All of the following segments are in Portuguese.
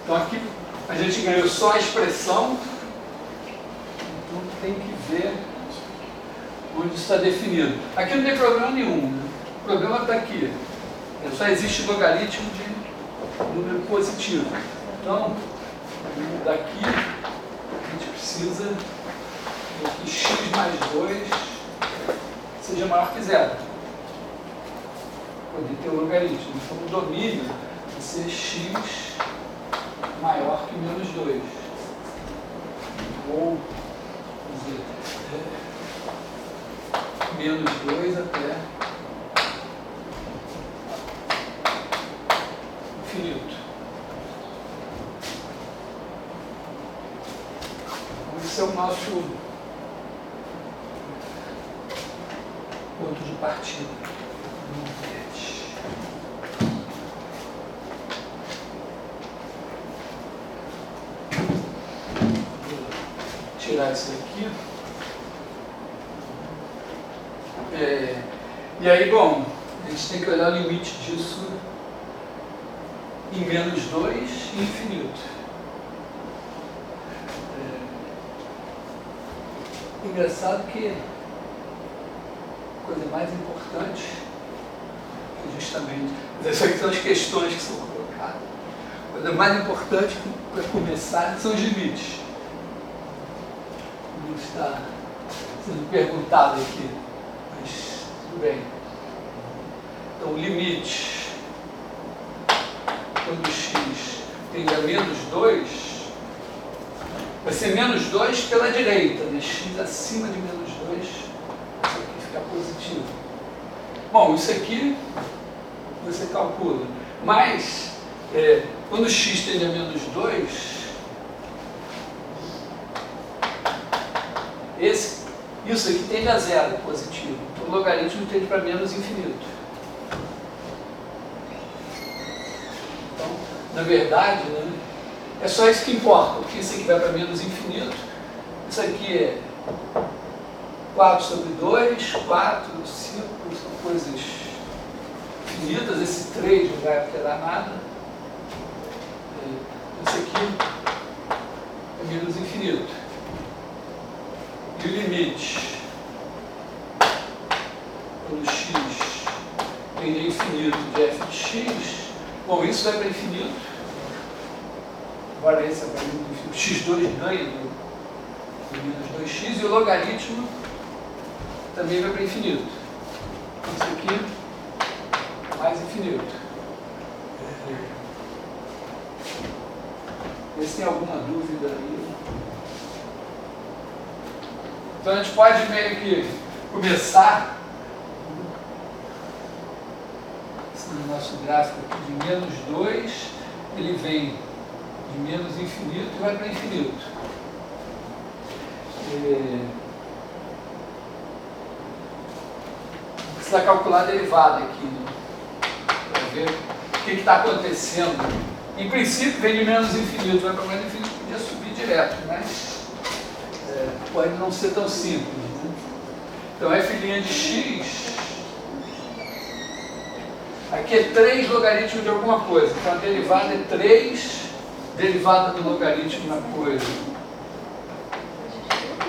Então aqui a gente ganhou só a expressão, então tem que ver onde está definido. Aqui não tem problema nenhum, né? O problema está aqui. Só existe logaritmo de número positivo. Então, daqui a gente precisa que x mais 2 seja maior que zero. Poder ter o logaritmo. Então o domínio vai ser x maior que menos 2. Ou, vamos dizer, menos 2 até infinito. Então, esse é o nosso ponto de partida. Tirar isso aqui. E aí, bom, a gente tem que olhar o limite disso em menos 2 e infinito. Engraçado que a coisa mais importante é justamente, essas aqui são as questões que são colocadas. A coisa mais importante para começar são os limites. Não está sendo perguntado aqui, mas tudo bem. Então, o limite, quando x tende a menos 2, vai ser menos 2 pela direita, né? X acima de menos 2, isso aqui fica positivo. Bom, isso aqui você calcula, mas quando x tende a menos 2, isso aqui tende a zero, positivo. Então, o logaritmo tende para menos infinito. Então, na verdade, né, é só isso que importa, porque isso aqui vai para menos infinito. Isso aqui é 4 sobre 2, 4, 5, são coisas infinitas. Esse 3 não vai alterar nada. Isso aqui é menos infinito. E o limite, quando x tende a infinito de f de x, bom, isso vai para infinito. Agora esse é para infinito. x2 ganha do menos 2x e o logaritmo também vai para infinito. Isso aqui mais infinito. Esse tem alguma dúvida aí? Então a gente pode meio que começar no nosso gráfico aqui de menos 2, ele vem de menos infinito e vai para infinito. Precisa calcular a derivada aqui, né? Para ver o que está acontecendo. Em princípio vem de menos infinito, vai para mais infinito, podia subir direto, mas pode não ser tão simples, né? Então f' de x, aqui é 3 logaritmos de alguma coisa, então a derivada é 3, derivada do logaritmo na coisa,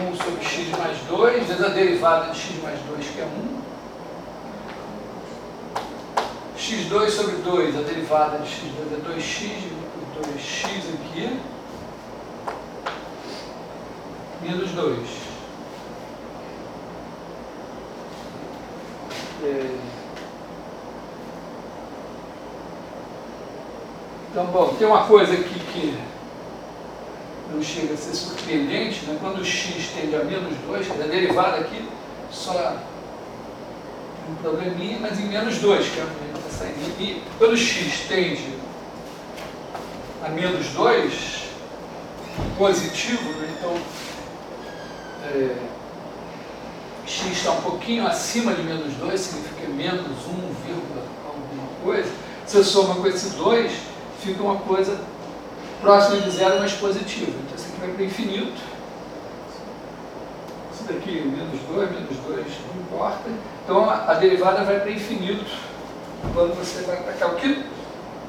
1 sobre x mais 2, vezes a derivada de x mais 2, que é 1, x2 sobre 2, a derivada de x2 é 2x, por 2x aqui, menos 2. Então, bom, tem uma coisa aqui que não chega a ser surpreendente, né? Quando o x tende a menos 2, quer dizer, a derivada aqui só um probleminha, mas em menos 2, que é onde a gente está saindo. E quando o x tende a menos 2, positivo, né? Então x está um pouquinho acima de menos 2, significa menos 1, alguma coisa. Você soma com esse 2, fica uma coisa próxima de zero, mas positiva. Então isso aqui vai para infinito. Isso daqui, menos 2, não importa. Então a derivada vai para infinito quando você vai para cá. O que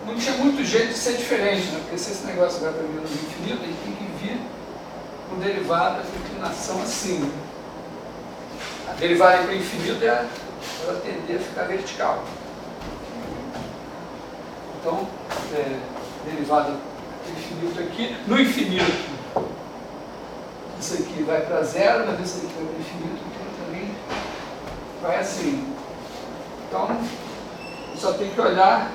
não tinha muito jeito de ser diferente, né? Porque se esse negócio vai para menos infinito, ele tem que vir com derivada de inclinação assim. Né? A derivada para o infinito é ela tender a ficar vertical. Então, derivada para o infinito aqui. No infinito, isso aqui vai para zero, mas isso aqui vai para o infinito, então também vai assim. Então, só tem que olhar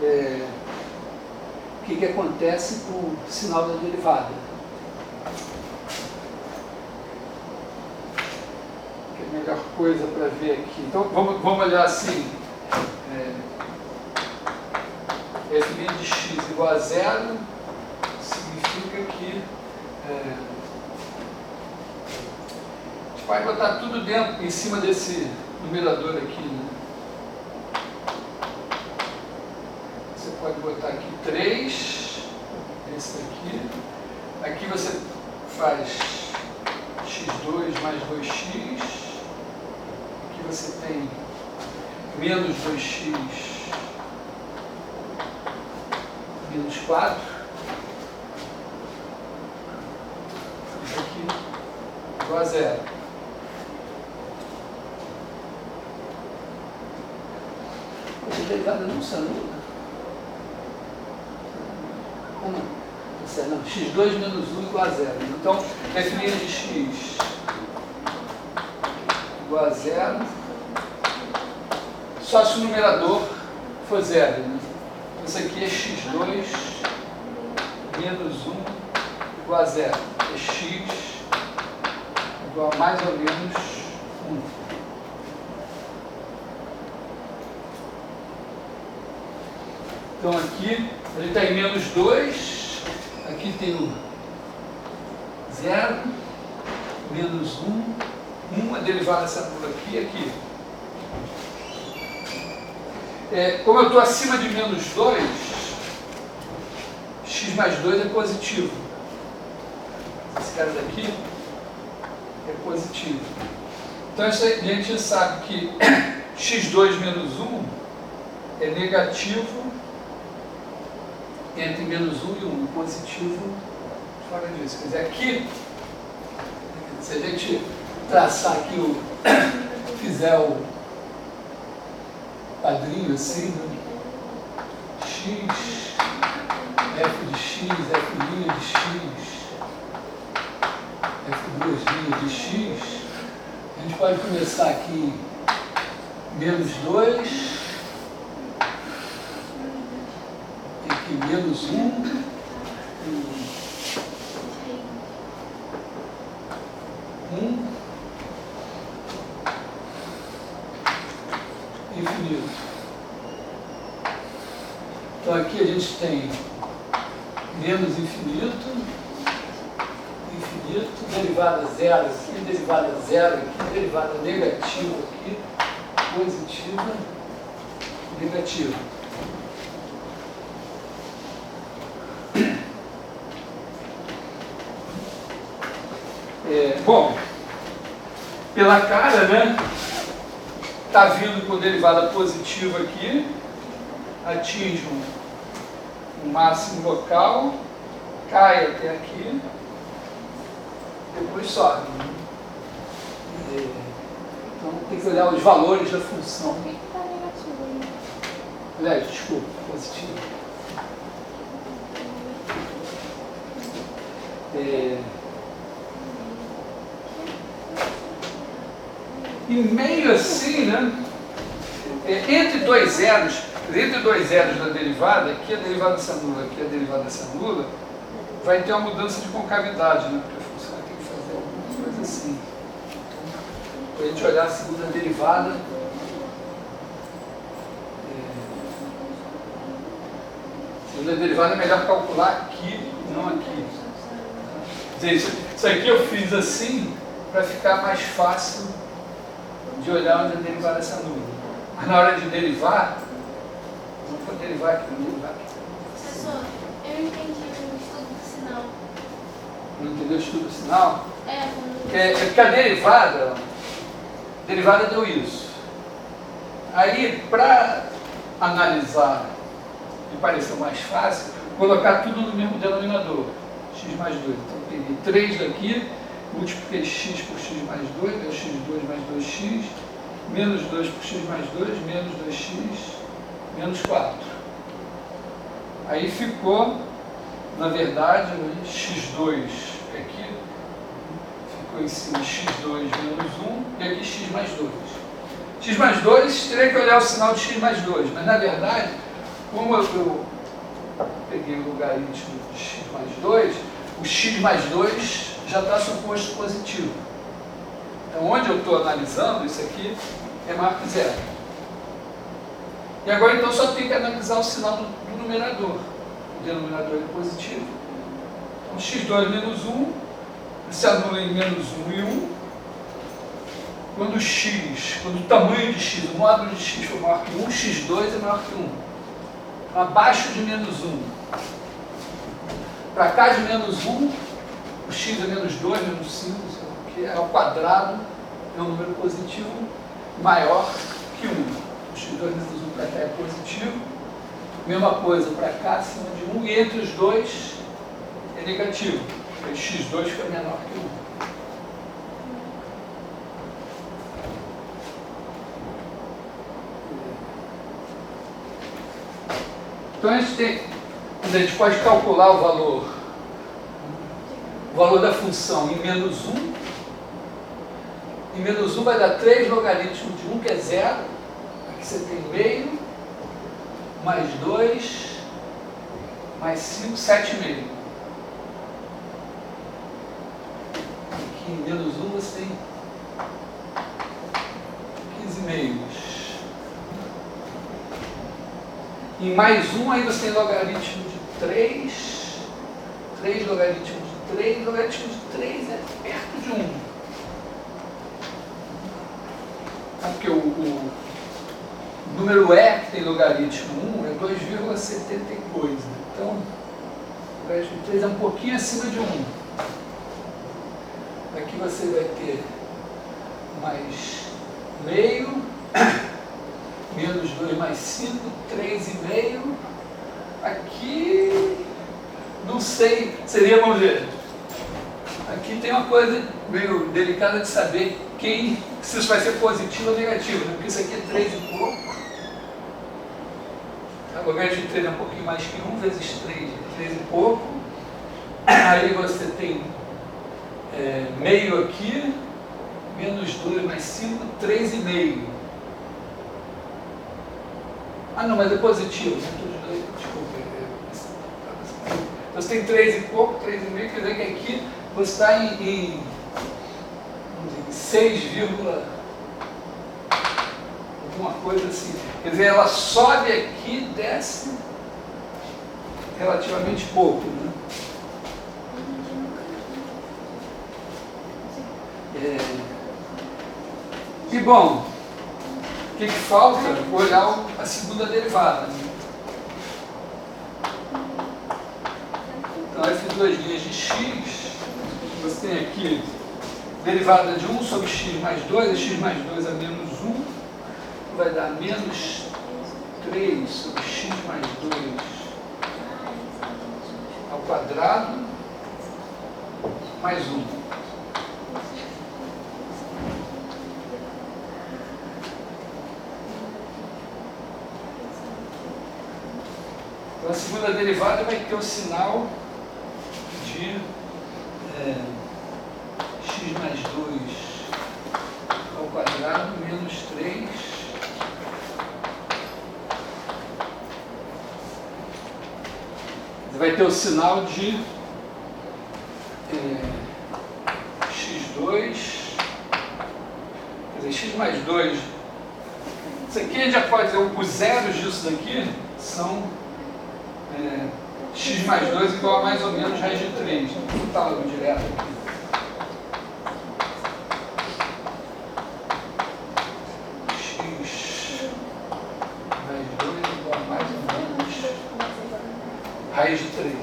o que acontece com o sinal da derivada. Que é a melhor coisa para ver aqui. Então, vamos olhar assim. F' de x igual a zero significa que a gente vai botar tudo dentro, em cima desse numerador aqui, né? Você pode botar aqui 3, esse daqui. Aqui você faz x2 mais 2x. Aqui você tem menos 2x menos 4. Isso aqui igual a zero. Essa derivada não se anula. Não, x2 menos 1 igual a zero. Então, f' de x igual a zero, só se o numerador for zero. Né? Isso aqui é x2 menos 1 igual a zero. É x igual a mais ou menos 1. Então aqui ele está em menos 2, aqui tem o 0, menos 1, a derivada dessa anula aqui e aqui. Como eu estou acima de menos 2, x mais 2 é positivo. Esse cara daqui é positivo. Então a gente sabe que x2 menos 1 é negativo entre menos 1 e 1, positivo fora disso. Quer dizer, aqui, se a gente traçar aqui, fizer o padrinho assim, né? X, F de X, F' de X, F' de X, a gente pode começar aqui menos 2, aqui menos 1, infinito. Então aqui a gente tem menos infinito, derivada zero aqui, derivada zero aqui, derivada negativa aqui, positiva, negativa. Bom, pela cara, né? Está vindo com derivada positiva aqui, atinge um máximo local, cai até aqui, depois sobe. Então tem que olhar os valores da função. Por que está negativo aí? Aliás, desculpa, positivo. E meio assim, né? Entre dois zeros da derivada, aqui a derivada dessa nula, aqui a derivada dessa nula, vai ter uma mudança de concavidade, né? Porque a função tem que fazer alguma coisa assim. Para a gente olhar a segunda derivada, a segunda derivada é melhor calcular aqui, não aqui. Quer dizer, isso aqui eu fiz assim para ficar mais fácil de olhar onde é derivada essa nula. Mas na hora de derivar, não vou derivar aqui, vou derivar aqui. Professor, eu entendi o estudo do sinal. Não entendeu o estudo do sinal? Quando... Porque a derivada deu isso. Aí, para analisar e parecer mais fácil, colocar tudo no mesmo denominador, x mais 2. Então, peguei 3 daqui, multipliquei x por x mais 2, deu x2 mais 2x, menos 2 por x mais 2, menos 2x, menos 4. Aí ficou, na verdade, x2 aqui, ficou em cima x2 menos 1, e aqui x mais 2. X mais 2, teria que olhar o sinal de x mais 2, mas na verdade, como eu peguei o logaritmo de x mais 2, o x mais 2 já está suposto positivo. Então, onde eu estou analisando, isso aqui é maior que zero. E agora, então, só tem que analisar o sinal do numerador. O denominador é positivo. Então, x2 menos 1, se anula em menos 1 e 1. Quando o tamanho de x, o módulo de x for maior que 1, x2 é maior que 1. Então, abaixo de menos 1. Para cá de menos 1, o x é menos 2, menos 5, que é ao quadrado, é um número positivo maior que 1. O x2 menos 1 para cá é positivo. Mesma coisa para cá, acima de 1, e entre os dois é negativo. O x2 fica menor que 1. Então a gente pode calcular o valor da função em menos 1. Em menos 1 vai dar 3 logaritmos de 1, que é 0. Aqui você tem meio, mais 2, mais 5, 7,5. Aqui em menos 1 você tem 15 meios. Em mais 1, aí você tem logaritmo de 3, 3 logaritmos de 3, logaritmo de 3 é perto de 1. Porque o número E, que tem logaritmo 1, é 2,72. Então, o logaritmo de 3 é um pouquinho acima de 1. Aqui você vai ter mais meio, menos 2 mais 5, 3,5. Aqui, não sei, seria, vamos ver, aqui tem uma coisa meio delicada de saber se isso vai ser positivo ou negativo, né? Porque isso aqui é 3 e pouco. O logaritmo de 3 é um pouquinho mais que 1 vezes 3, é 3 e pouco. Aí você tem meio aqui, menos 2 mais 5, 3,5. Ah, não, mas é positivo. Desculpa. Então você tem 3 e pouco, 3,5, quer dizer que aqui você está em 6, alguma coisa assim. Quer dizer, ela sobe aqui, desce relativamente pouco, né? E bom, o que falta? Olhar a segunda derivada. Então, essas duas linhas de x, você tem aqui derivada de 1 sobre x mais 2, e x mais 2 é menos 1, vai dar menos 3 sobre x mais 2 ao quadrado, mais 1. Então, a segunda derivada vai ter o sinal de x mais 2 ao quadrado menos 3 vai ter o sinal de x2, quer dizer, x mais 2. Isso aqui a gente já pode dizer, os zeros disso daqui são x mais 2 igual a mais ou menos raiz de 3. Vou botar logo direto aqui. Raiz de 3.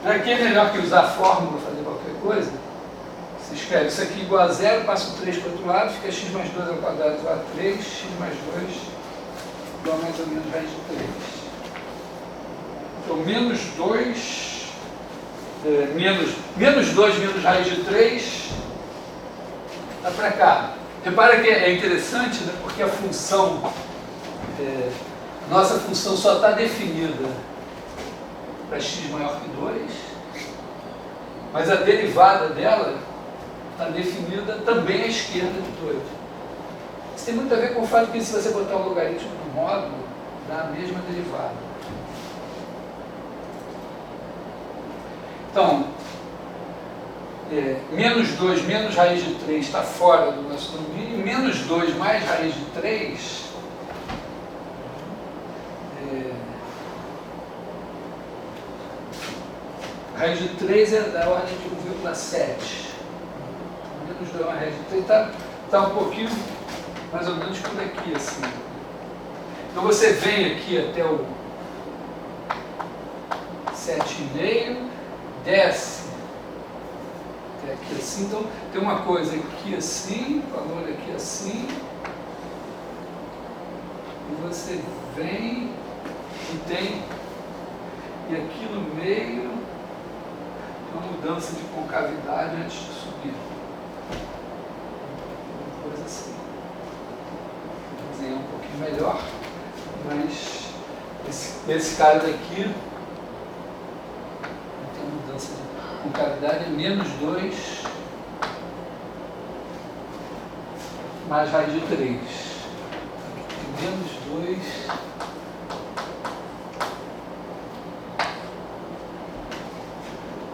Aqui é melhor que usar a fórmula para fazer qualquer coisa. Vocês escreve isso aqui igual a zero, passa o 3 para o outro lado, fica x mais 2 ao quadrado igual a 3, x mais 2 igual a mais ou menos raiz de 3. Então, menos 2 menos raiz de 3 está para cá. Repara que é interessante, né, porque a função, nossa função só está definida para x maior que 2, mas a derivada dela está definida também à esquerda de 2. Isso tem muito a ver com o fato que se você botar o logaritmo no módulo, dá a mesma derivada. Então, menos 2 menos raiz de 3 está fora do nosso domínio, e menos 2 mais raiz de 3 raiz de 3 é da ordem de 1,7. Menos 2 mais raiz de 3 está um pouquinho, mais ou menos por aqui, assim. Então você vem aqui até o 7,5, desce até aqui assim. Então tem uma coisa aqui assim, valor aqui assim, e você vem e tem, e aqui no meio uma mudança de concavidade antes de subir. Uma coisa assim. Vou desenhar um pouquinho melhor, mas esse cara daqui tem mudança de concavidade, é menos 2 mais raiz de 3. Aqui tem menos 2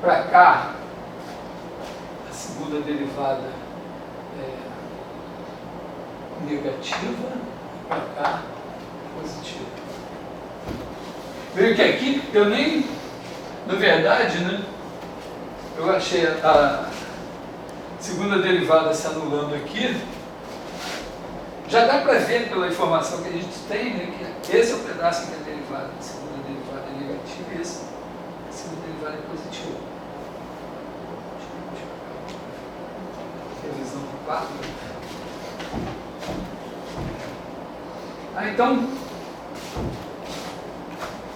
para cá, a segunda derivada é negativa, para cá, positiva. Veio que aqui, eu nem, na verdade, né, eu achei a segunda derivada se anulando aqui. Já dá para ver pela informação que a gente tem, né, que esse é o pedaço em que a derivada, a segunda derivada é negativa e a segunda derivada é positiva. Revisão do quadro. Então,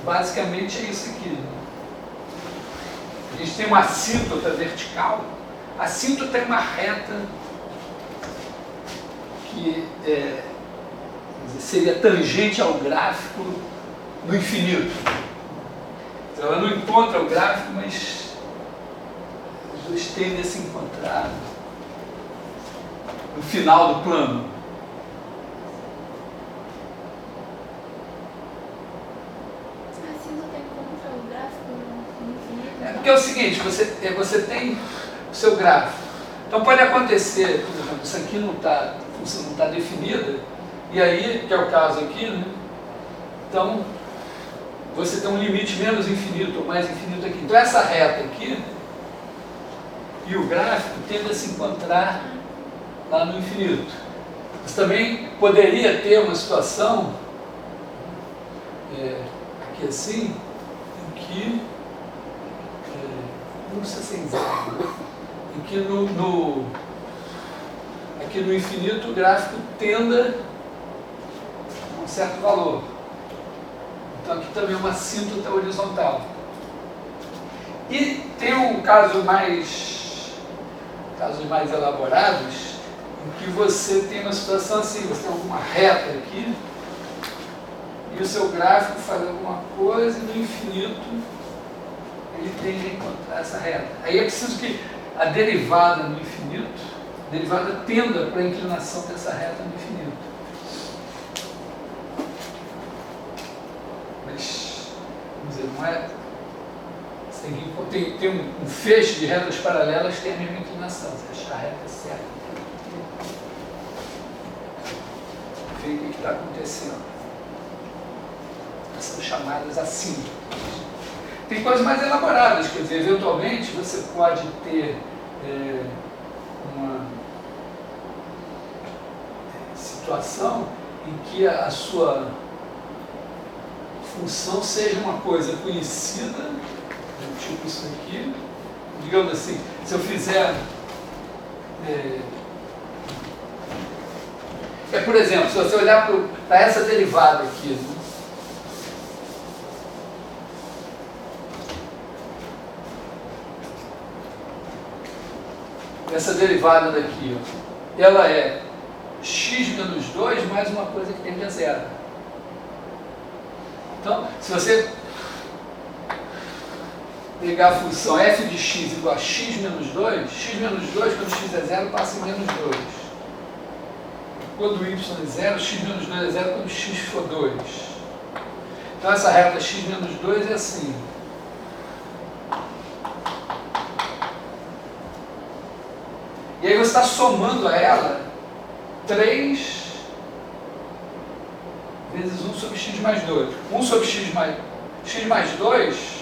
basicamente é isso aqui. A gente tem uma assíntota vertical. A assíntota é uma reta que seria tangente ao gráfico no infinito. Então, ela não encontra o gráfico, mas os dois tendem a se encontrar no final do plano. Assim não tem como encontrar o gráfico no infinito? Porque é o seguinte, você tem o seu gráfico. Então pode acontecer, por exemplo, isso aqui não está, a função não está definida, e aí, que é o caso aqui, né? Então você tem um limite menos infinito ou mais infinito aqui. Então essa reta aqui e o gráfico tendem a se encontrar lá no infinito. Você também poderia ter uma situação aqui assim, em que não precisa ser exato, né? Em que aqui no infinito o gráfico tenda a um certo valor. Então aqui também é uma assíntota horizontal. E tem um casos mais elaborados, em que você tem uma situação assim, você tem alguma reta aqui, e o seu gráfico faz alguma coisa, e no infinito ele tende a encontrar essa reta. Aí é preciso que a derivada no infinito, a derivada tenda para a inclinação dessa reta no infinito. Mas, vamos dizer, não é... Tem um feixe de retas paralelas que tem a mesma inclinação. Você achar a reta certa. Ver o que está acontecendo. São chamadas assíntotas. Tem coisas mais elaboradas, quer dizer, eventualmente você pode ter uma situação em que a sua função seja uma coisa conhecida, tipo isso aqui, digamos assim, se eu fizer por exemplo, se você olhar para essa derivada aqui, né? Essa derivada daqui, ó, ela é x menos 2 mais uma coisa que tende a zero. Então, se você pegar a função f de x igual a x menos 2 quando x é zero passa em menos 2. Quando y é zero, x menos 2 é zero quando x for 2. Então essa reta x menos 2 é assim. E aí você está somando a ela 3 vezes 1 sobre x mais 2. 1 sobre x mais 2,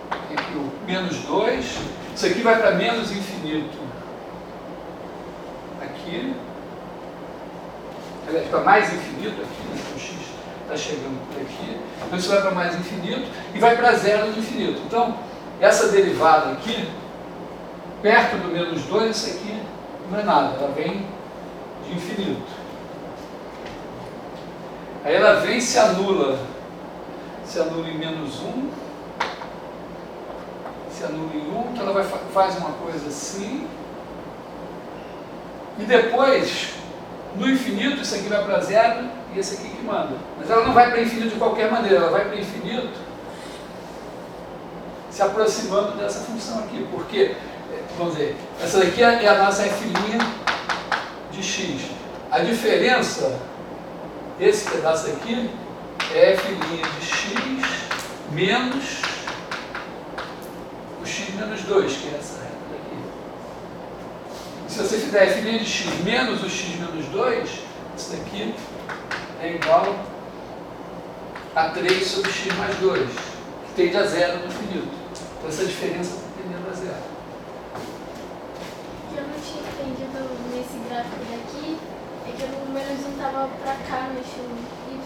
aqui o menos 2, isso aqui vai para menos infinito. Aqui, aliás, para mais infinito aqui, né? O x está chegando por aqui. Então isso vai para mais infinito e vai para zero no infinito. Então, essa derivada aqui, perto do menos 2, isso aqui não é nada, ela vem de infinito. Aí ela vem e se anula em menos 1, se anula em 1, então ela faz uma coisa assim, e depois, no infinito, isso aqui vai para zero e esse aqui que manda. Mas ela não vai para infinito de qualquer maneira, ela vai para infinito se aproximando dessa função aqui, porque, vamos ver, essa daqui é a nossa f' de x. A diferença, esse pedaço aqui, é f' de x menos o x menos 2, que é essa reta daqui. E se você fizer f' de x menos o x menos 2, isso daqui é igual a 3 sobre x mais 2, que tende a zero no infinito. Então essa diferença está tendendo a zero. Eu não tinha entendido nesse gráfico daqui, é que o menos 1 estava para cá no eixo y.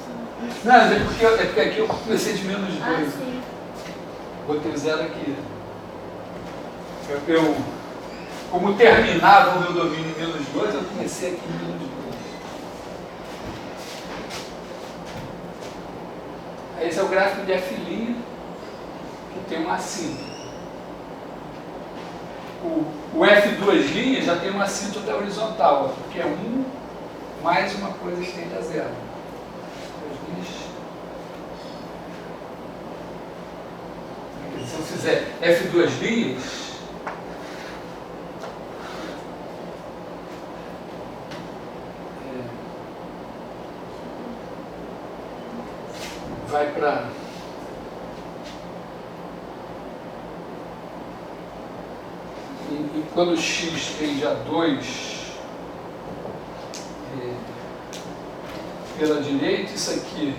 Não, é porque aqui eu comecei de menos 2. Ah, sim. Botei o zero aqui. Como terminava o meu domínio em menos 2, eu comecei aqui em menos 2. Esse é o gráfico de f', que tem um assíntota. O f2' já tem uma assíntota horizontal, porque é 1 mais uma coisa que tende a zero. Se eu fizer f2', vai para e quando x tende a 2 pela direita, isso aqui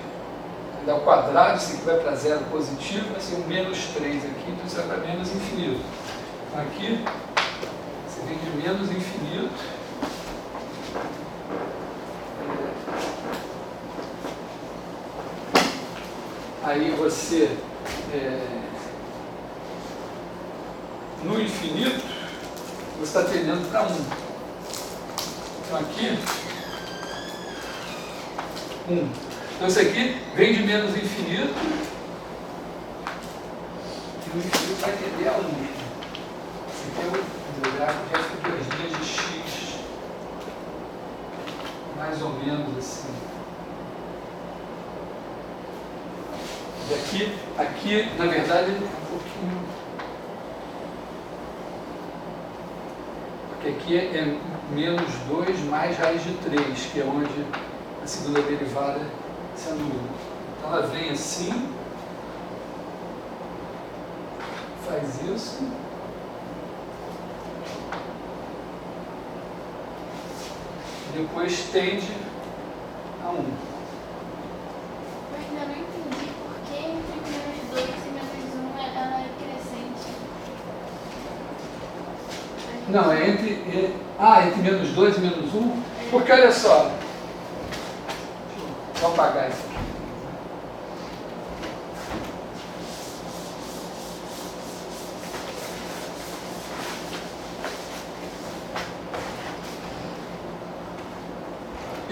vai dar o quadrado, isso aqui vai para zero positivo, vai ser um menos 3 aqui, então isso vai para menos infinito. Então aqui você vem de menos infinito aí você no infinito você está tendendo para 1. Então aqui 1. Então isso aqui vem de menos infinito e o infinito vai tender a 1. Esse aqui é o gráfico de f2' de x, mais ou menos assim. E aqui na verdade é um pouquinho, porque aqui é menos 2 mais raiz de 3, que é onde a segunda derivada se anula. Então ela vem assim, faz isso, e depois tende a 1. Eu ainda não entendi por que entre menos 2 e menos 1 ela é crescente. Não, é entre menos 2 e menos 1, porque olha só, deixa eu apagar isso aqui.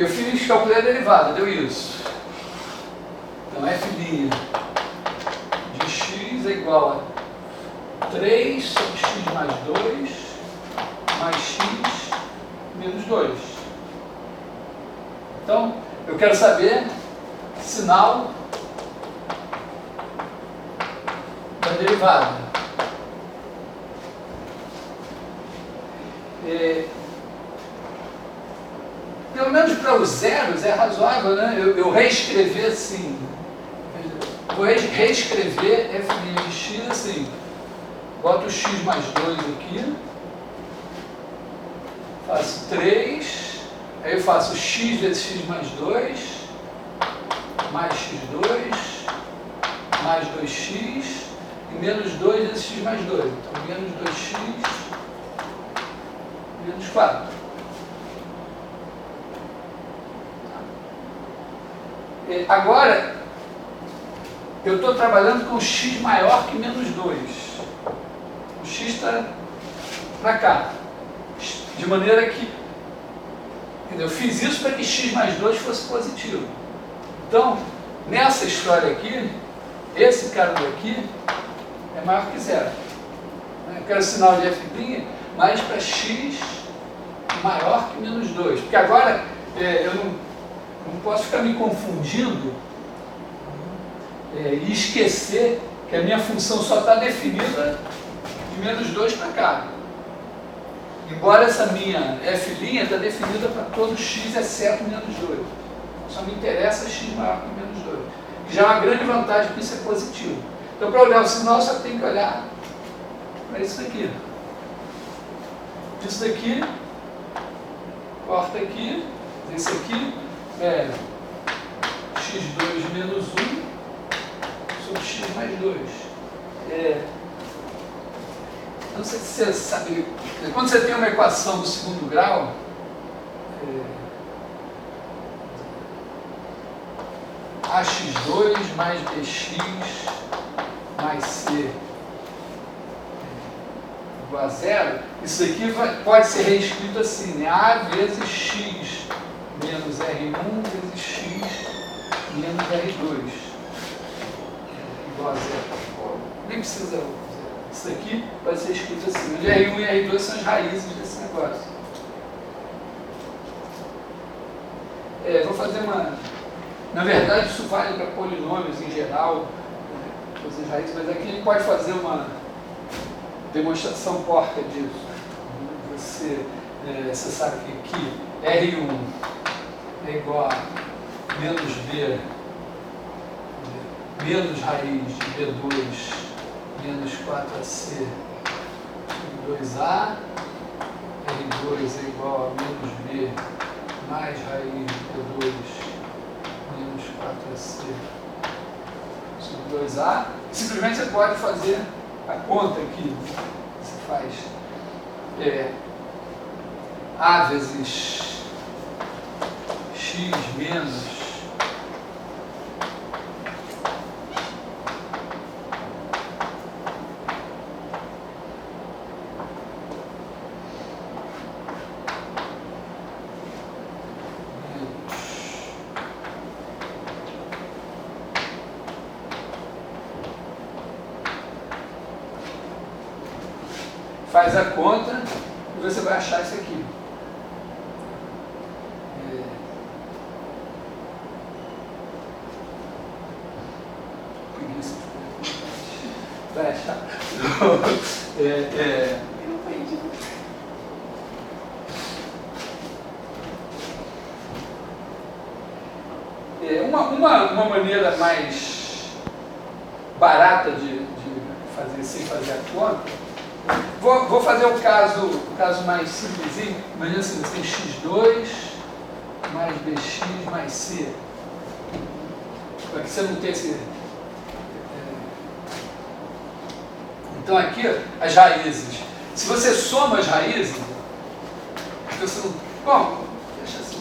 Eu calculei a derivada, deu isso. Então f' de x é igual a 3 sobre x mais 2 mais x menos 2. Então, eu quero saber sinal da derivada. Pelo menos para os zeros é razoável, né? Eu reescrever assim. Vou reescrever f' de x assim. Boto o x mais 2 aqui. Faço 3. Aí eu faço x vezes x mais 2. Mais x2. Mais 2x. E menos 2 vezes x mais 2. Então, menos 2x. Menos 4. Agora, eu estou trabalhando com x maior que menos 2. O x está para cá. De maneira que eu fiz isso para que x mais 2 fosse positivo. Então, nessa história aqui, esse cara daqui é maior que zero. Eu quero sinal de f', mas para x maior que menos 2. Porque agora eu não posso ficar me confundindo e esquecer que a minha função só está definida de menos 2 para cá. Embora essa minha f' está definida para todo x exceto menos 2. Só me interessa x maior que menos 2. Que já é uma grande vantagem porque isso é positivo. Então, para olhar o sinal, só tem que olhar para isso daqui. Isso daqui, corta aqui, esse aqui é x2 menos 1 sobre x mais 2. Não sei se você sabe, quando você tem uma equação do segundo grau, ax2 mais bx mais c igual a zero, isso aqui pode ser reescrito assim, né? A vezes x menos R1 vezes x menos R2 igual a zero. Nem precisa zero. Isso aqui pode ser escrito assim, onde R1 e R2 são as raízes desse negócio. Vou fazer uma... Na verdade, isso vale para polinômios em geral, todas as raízes, mas aqui a gente pode fazer uma demonstração porca disso. Você sabe que aqui R1 é igual a menos B menos raiz de B2 menos 4AC sobre 2A, R2 é igual a menos B mais raiz de B2 menos 4AC sobre 2A. Simplesmente você pode fazer a conta aqui. Você faz A vezes X menos faz a conta e você vai achar isso aqui. Vai achar. Uma maneira mais barata de fazer sem fazer a conta. Vou fazer o caso mais simplesinho. Imagina assim, você tem x2 mais bx mais c. Para que você não tenha esse... Então aqui, as raízes. Se você soma as raízes, então você não... Bom, deixa assim.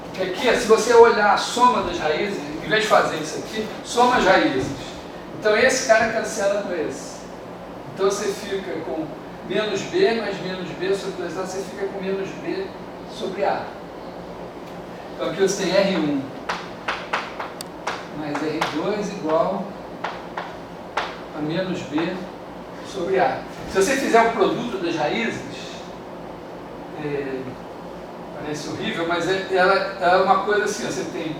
Porque aqui, se você olhar a soma das raízes, em vez de fazer isso aqui, soma as raízes. Então esse cara cancela com esse. Então você fica com menos B mais menos B sobre 2A, você fica com menos B sobre A. Então aqui você tem R1 mais R2 igual a menos B sobre A. Se você fizer o produto das raízes, parece horrível, mas ela é uma coisa assim, ó, você tem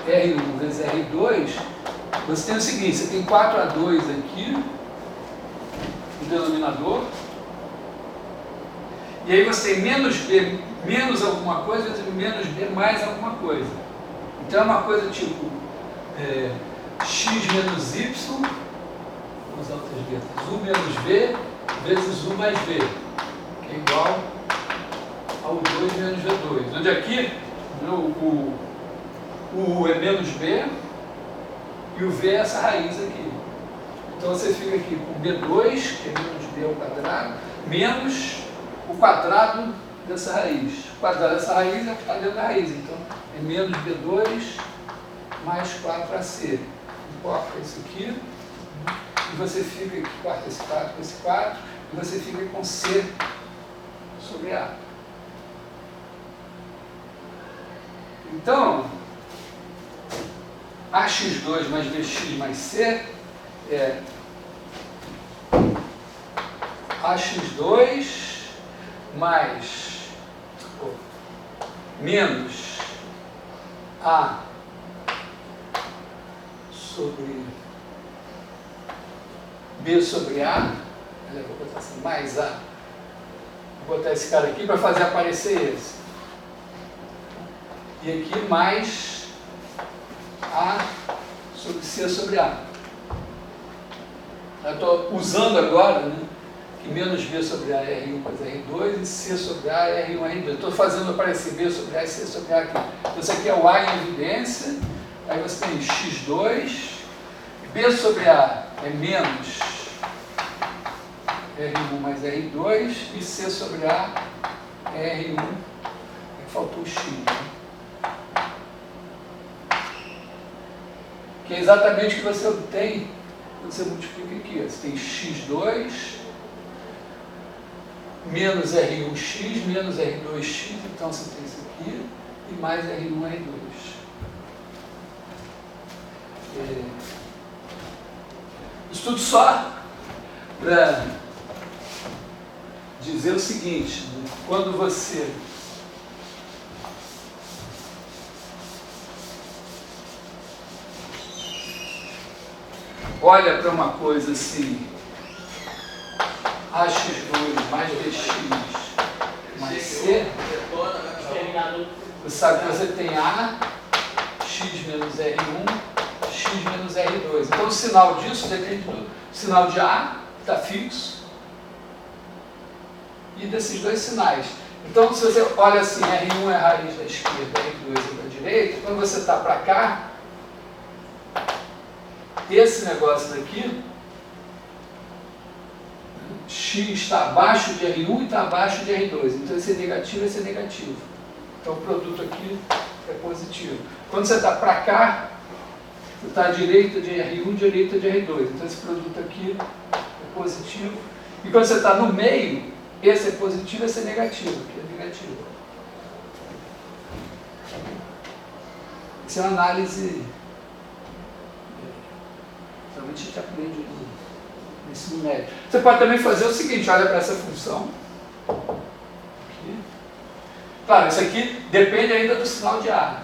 R1 vezes R2, você tem o seguinte, você tem 4A2 aqui, no denominador, e aí você tem menos B menos alguma coisa, vezes menos B mais alguma coisa. Então é uma coisa tipo x menos y, vamos usar outras letras, u menos v vezes u mais v, que é igual ao 2 menos v2. Onde aqui o u é menos b e o v é essa raiz aqui. Então você fica aqui com b2, que é menos b ao quadrado, menos o quadrado dessa raiz. O quadrado dessa raiz é o que está dentro da raiz. Então é menos b2 mais 4ac. Importa isso aqui. E você fica aqui, corta esse 4 com esse 4, e você fica com c sobre a. Então, ax2 mais bx mais c é ax2 mais menos a sobre b sobre a, vou botar assim, mais a, vou botar esse cara aqui para fazer aparecer esse, e aqui mais a sobre c sobre a. Eu estou usando agora, né, que menos b sobre a é R1 mais R2 e c sobre a é R1 R2. Estou fazendo aparecer b sobre a e c sobre a aqui. Então isso aqui é o a em evidência, aí você tem x2, b sobre a é menos R1 mais R2 e c sobre a é R1, faltou o x, né? Que é exatamente o que você obtém quando você multiplica aqui. Você tem x2 menos R1x menos R2x, então você tem isso aqui, e mais R1 R2. Isso tudo só para dizer o seguinte, né? Quando você olha para uma coisa assim, ax2 mais bx mais c, você sabe que você tem a, x menos r1, x menos r2. Então o sinal disso depende do sinal de a, que está fixo, e desses dois sinais. Então se você olha assim, r1 é a raiz da esquerda, r2 é da direita, quando você está para cá, esse negócio daqui, x está abaixo de R1 e está abaixo de R2. Então esse é negativo e esse é negativo. Então o produto aqui é positivo. Quando você está para cá, você está à direita de R1 direita de R2. Então esse produto aqui é positivo. E quando você está no meio, esse é positivo e esse é negativo. Aqui é negativo. Isso é uma análise. Realmente a gente aprende no ensino médio. Você pode também fazer o seguinte, olha para essa função. Aqui. Claro, isso aqui depende ainda do sinal de A.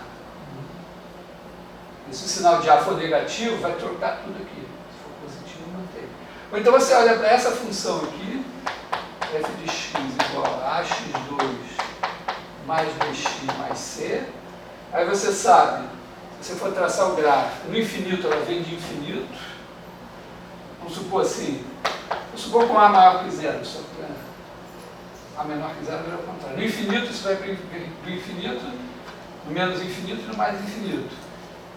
E se o sinal de A for negativo, vai trocar tudo aqui. Se for positivo, mantém. Ou então você olha para essa função aqui, f de x igual a ax2 mais bx mais c. Aí você sabe, se você for traçar o gráfico, no infinito ela vem de infinito. Vamos supor assim, vamos supor com A maior que zero, só para A menor que zero vira ao contrário. No infinito isso vai para o infinito, no menos infinito e no mais infinito.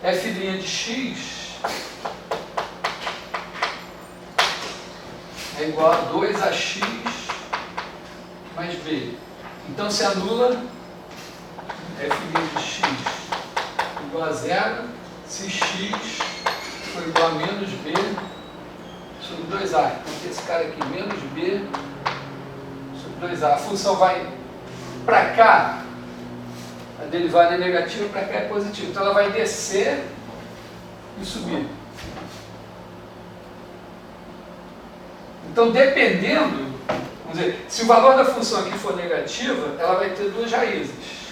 F' de x é igual a 2ax mais b. Então se anula F' de x igual a zero se x for igual a menos b sobre 2A. Então tem esse cara aqui, menos B sobre 2A. A função vai para cá, a derivada é negativa, para cá é positiva. Então ela vai descer e subir. Então, dependendo, vamos dizer, se o valor da função aqui for negativa, ela vai ter duas raízes.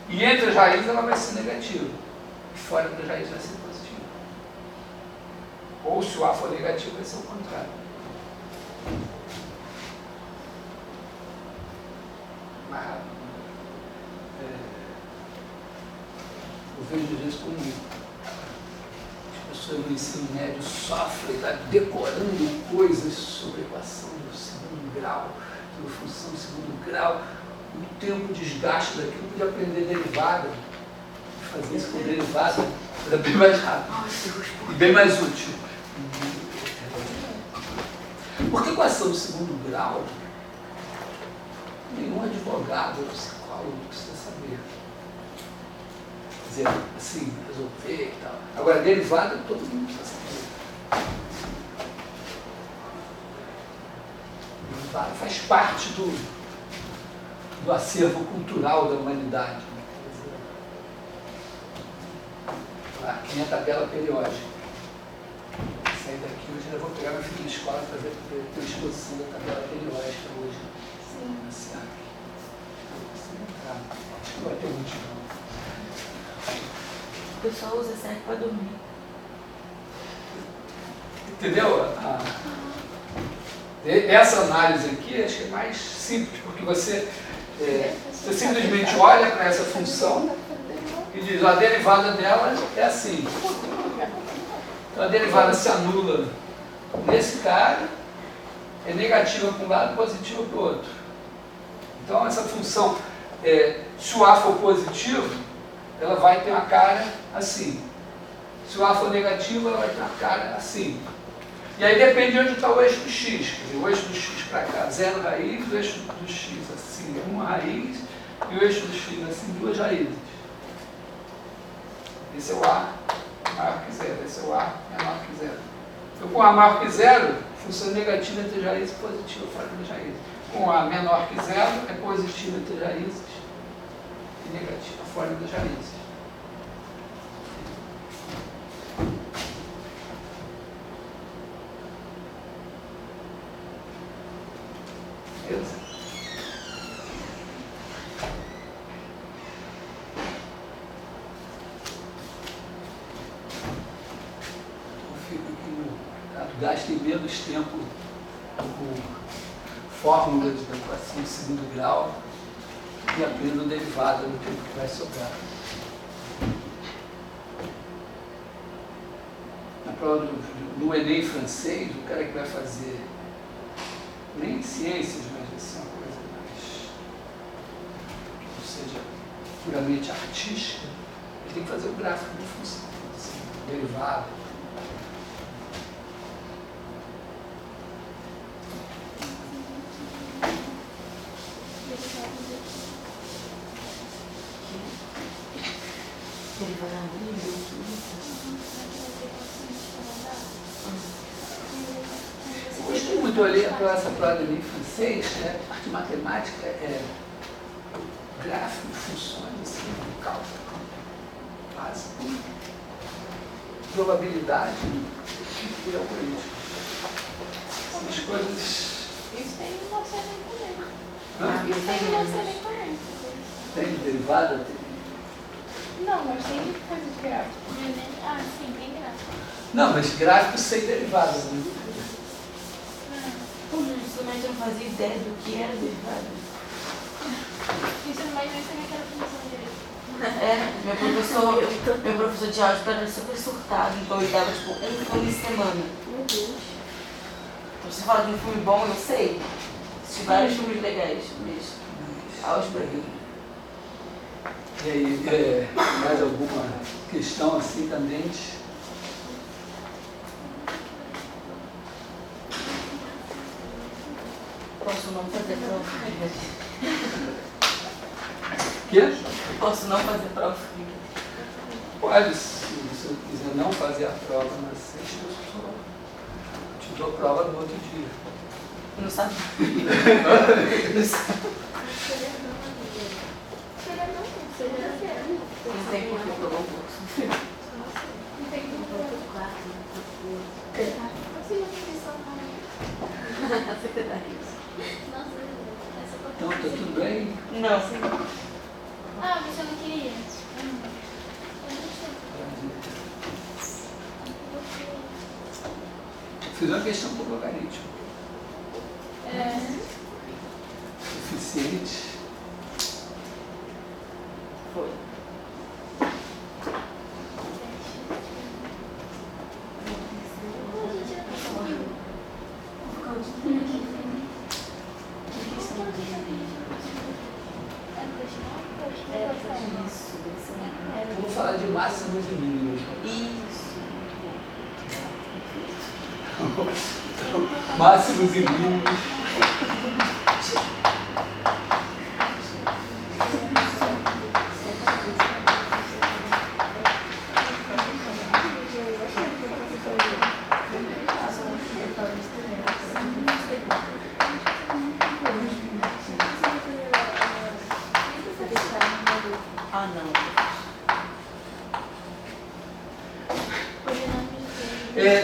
E entre as raízes ela vai ser negativa. E fora das raízes vai ser positiva. Ou se o A for negativo, vai ser o contrário. Mais rápido. Eu vejo às vezes como as pessoas no ensino médio sofrem, tá decorando coisas sobre equação do segundo grau, sobre função do segundo grau. O tempo, o desgaste daquilo, podia aprender derivada, fazer isso com derivada, era bem mais rápido e bem mais útil. Porque equação do segundo grau, nenhum advogado ou psicólogo precisa saber. Quer dizer, assim, resolver e tal. Agora, derivada, todo mundo precisa saber. Derivada faz parte do acervo cultural da humanidade. Aqui é a tabela periódica. Sair daqui hoje, eu vou pegar meu filho na escola para ver a exposição da tabela periódica hoje. Sim. Na SEAC. Acho que vai ter multidão. O pessoal usa SEAC para dormir. Entendeu? Essa análise aqui acho que é mais simples, porque você simplesmente olha para essa função e diz, a derivada dela é assim. Então a derivada se anula nesse cara, é negativa para um lado, positiva para o outro. Então essa função, se o A for positivo, ela vai ter uma cara assim. Se o A for negativo, ela vai ter uma cara assim. E aí depende de onde está o eixo do x. Quer dizer, o eixo do x para cá, 0 raiz, o eixo do x assim, 1 raiz, e o eixo do x assim, 2 raízes. Esse é o A maior que 0, esse é o A menor que 0. Então, com A maior que 0, função negativa entre as raízes, positiva fora das raízes. Com A menor que 0, é positiva entre as raízes e negativa fora das raízes. Beleza? Gastem menos tempo com fórmulas da equação de segundo grau e aprendam derivada no tempo que vai sobrar. Na prova no Enem francês, o cara que vai fazer nem ciências, mas vai ser uma coisa mais, ou seja, puramente artística, ele tem que fazer o gráfico de função, assim, derivada. Eu gostei muito de olhar para essa prova ali em francês, né? A parte matemática gráfico, funções, assim, cálculo básico, probabilidade e algoritmo. Essas coisas. Isso tem no nosso Enem também. Hã? Isso tem no nosso Enem também. Tem derivada? Tem... Não, mas tem coisa de gráfico. Ah, sim, tem gráfico. Não, mas gráfico sem derivada. Né? O ensino médio não fazia ideia do que era derivada. Isso mais nem sabia que era função direito. Meu professor de álgebra era super surtado, então ele dava tipo um filme de semana. Meu Deus. Então, você fala de um filme bom, eu sei. Assisti vários filmes legais, mas álgebra. E aí, mais alguma questão assim também? Posso não fazer prova física? Quê? Posso não fazer prova física? Pode, se você quiser não fazer a prova na sexta, eu só Estudou prova no outro dia. Não sabe? Não Não tem porque eu provou o curso. Não tem como. Então, tá tudo bem? Não. Ah, você não queria? Fiz uma questão por logaritmo. Suficiente. Foi. Vamos falar de máximos e mínimos. Isso. Máximos e mínimos. Ah, não.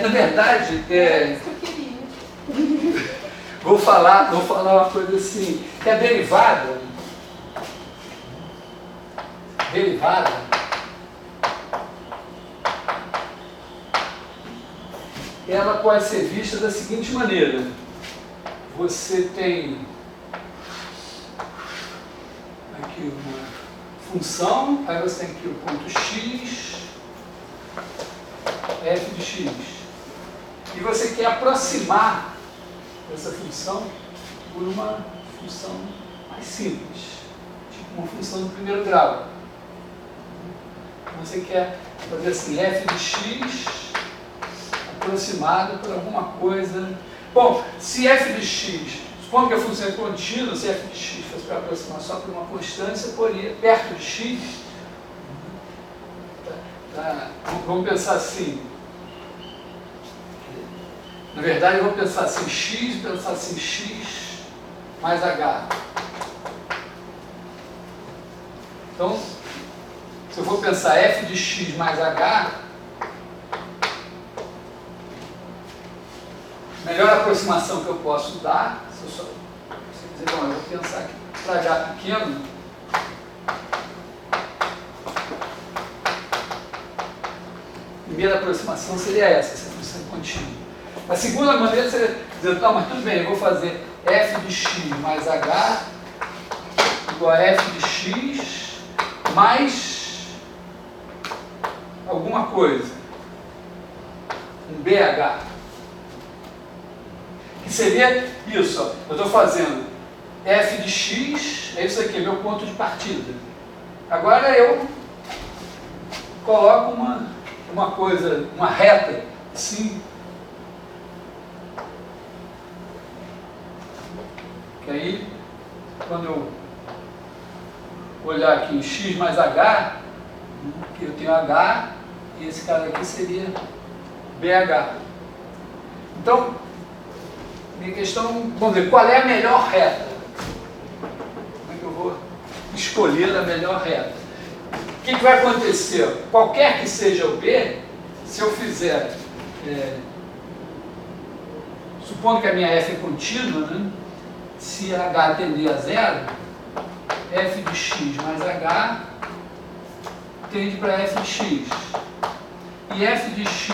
Na verdade, vou falar uma coisa assim, que a derivada, ela pode ser vista da seguinte maneira. Você tem aqui uma função, aí você tem aqui o ponto x, f de x. E você quer aproximar essa função por uma função mais simples, tipo uma função do primeiro grau. Você quer fazer assim, f de x aproximado por alguma coisa. Bom, se f de x, supondo que a função é contínua, se f de x fosse para aproximar só por uma constância, poria perto de x. Vamos pensar assim. Na verdade, eu vou pensar assim, x mais h. Então, se eu for pensar f de x mais h, a melhor aproximação que eu posso dar, se eu dizer, bom, eu vou pensar aqui, para h pequeno, a primeira aproximação seria essa, se a função é contínua. A segunda maneira seria dizer, tá, mas tudo bem, eu vou fazer f de x mais h igual a f de x mais alguma coisa, um BH. Que seria isso, ó, eu estou fazendo f de x, é isso aqui, meu ponto de partida. Agora eu coloco uma coisa, uma reta, assim, que aí, quando eu olhar aqui em x mais h, que eu tenho h, e esse cara aqui seria BH. Então, minha questão, vamos ver, qual é a melhor reta? Como é que eu vou escolher a melhor reta? O que vai acontecer? Qualquer que seja o B, se eu fizer, supondo que a minha f é contínua, né? Se h tender a zero, f de x mais h tende para f de x. E f de x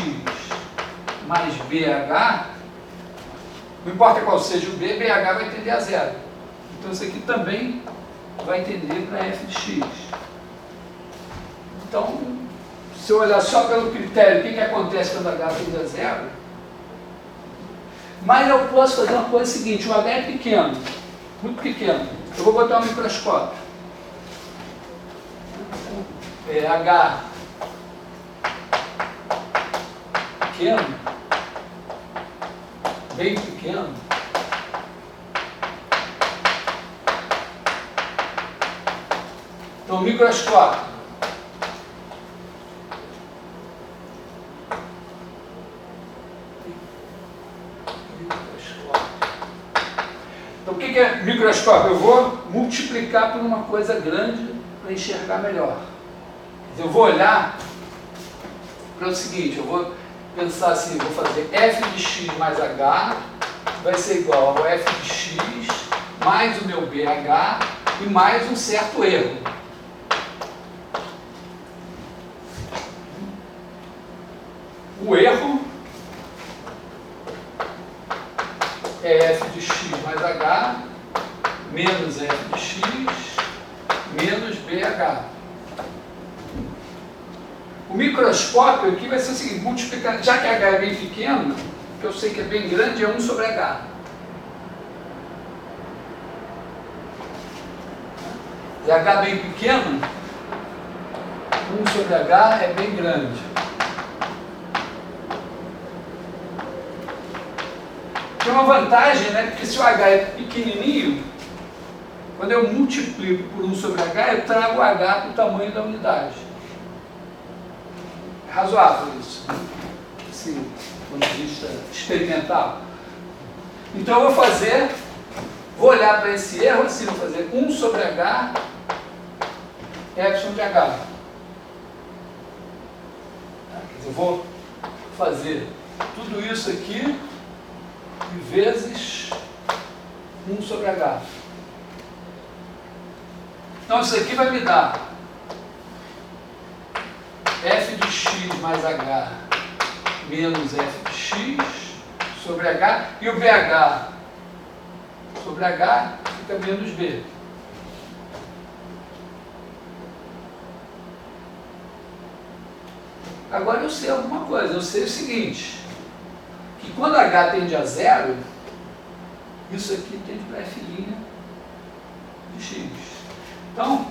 mais bh, não importa qual seja o b, bh vai tender a zero. Então isso aqui também vai tender para f de x. Então, se eu olhar só pelo critério, o que acontece quando h tende a zero? Mas eu posso fazer uma coisa seguinte, o h é pequeno, muito pequeno. Eu vou botar um microscópio. H pequeno, bem pequeno. Então, microscópio. microscópio eu vou multiplicar por uma coisa grande para enxergar melhor. Eu vou olhar para o seguinte, eu vou pensar assim, vou fazer f de x mais h vai ser igual ao f de x mais o meu BH e mais um certo erro. O erro é f de x mais h menos f de x menos BH. O microscópio aqui vai ser o seguinte, multiplicar, já que h é bem pequeno, que eu sei que é bem grande, é 1 sobre h. E h bem pequeno, 1 sobre h é bem grande. Tem uma vantagem, né? Porque se o h é pequenininho, quando eu multiplico por 1 sobre h, eu trago o h para o tamanho da unidade. É razoável isso, né? Assim, do ponto de vista experimental. Então eu vou olhar para esse erro assim, vou fazer 1 sobre h epsilon de h. Quer dizer, eu vou fazer tudo isso aqui vezes 1 sobre h. Então isso aqui vai me dar f de x mais h menos f de x sobre h, e o BH sobre h fica menos b. Agora eu sei alguma coisa, eu sei o seguinte, que quando h tende a zero, isso aqui tende para f' de x. Então,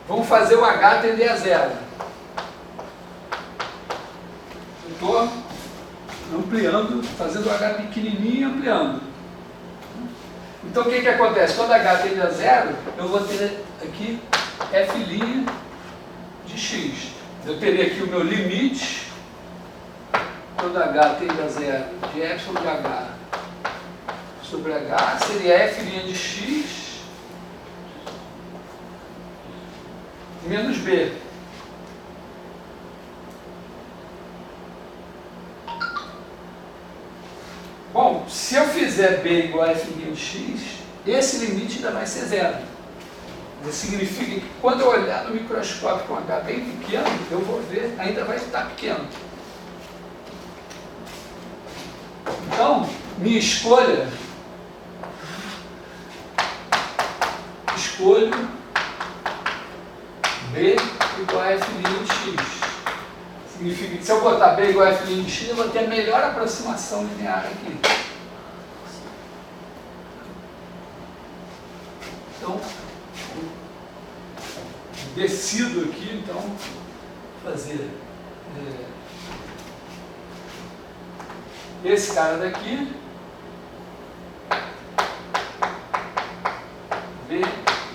vamos fazer o h tender a zero. Eu estou ampliando, fazendo o h pequenininho e ampliando. Então, o que acontece? Quando h tende a zero, eu vou ter aqui f' de x. Eu teria aqui o meu limite, quando h tende a zero, de epsilon de h sobre h, seria f' de x menos b. Bom, se eu fizer b igual a f' de x, esse limite ainda vai ser zero. Isso significa que quando eu olhar no microscópio com h bem pequeno, eu vou ver, ainda vai estar pequeno. Então, minha escolho b igual a f' de x. Significa que se eu botar b igual a f' de x, eu vou ter a melhor aproximação linear aqui. Então, decido aqui, então, fazer esse cara daqui, b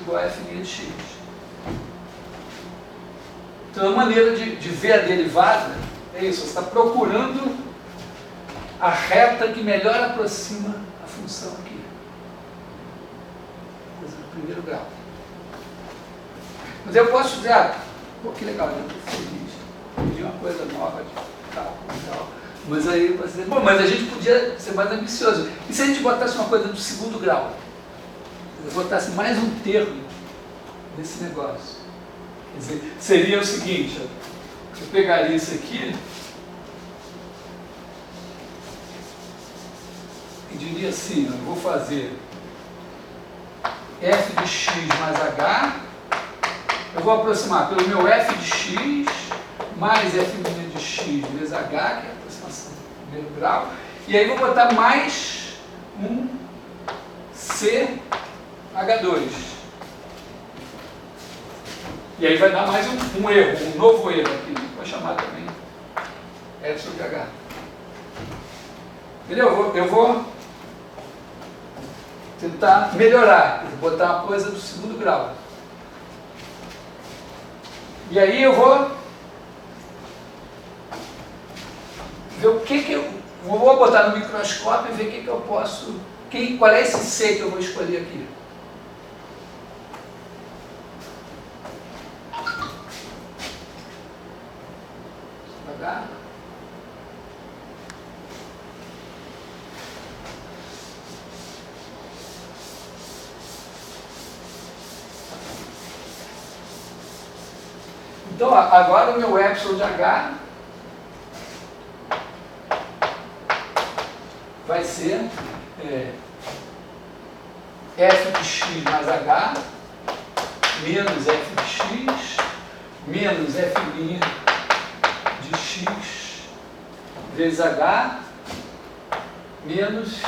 igual a f' de x. Então, a maneira de ver a derivada é isso, você está procurando a reta que melhor aproxima a função aqui. Coisa do primeiro grau. Mas eu posso dizer, pô, que legal, eu estou feliz, pedi uma coisa nova de tal, e tal. Mas aí você dizer, bom, mas a gente podia ser mais ambicioso. E se a gente botasse uma coisa do segundo grau? Botasse mais um termo nesse negócio? Quer dizer, seria o seguinte, eu pegaria isso aqui e diria assim, eu vou fazer f de x mais h, eu vou aproximar pelo meu f de x mais f' de x vezes h, que é a aproximação do primeiro grau, e aí vou botar mais um CH2. E aí vai dar mais um erro, um novo erro aqui, vou chamar também epsilon de h. Entendeu? Eu vou tentar melhorar, botar uma coisa do segundo grau. E aí eu vou ver o que eu vou botar no microscópio e ver o que eu posso Qual é esse C que eu vou escolher aqui? Devagar. Então, agora o meu epsilon de H vai ser f de x mais H menos f de x menos f' de x vezes H menos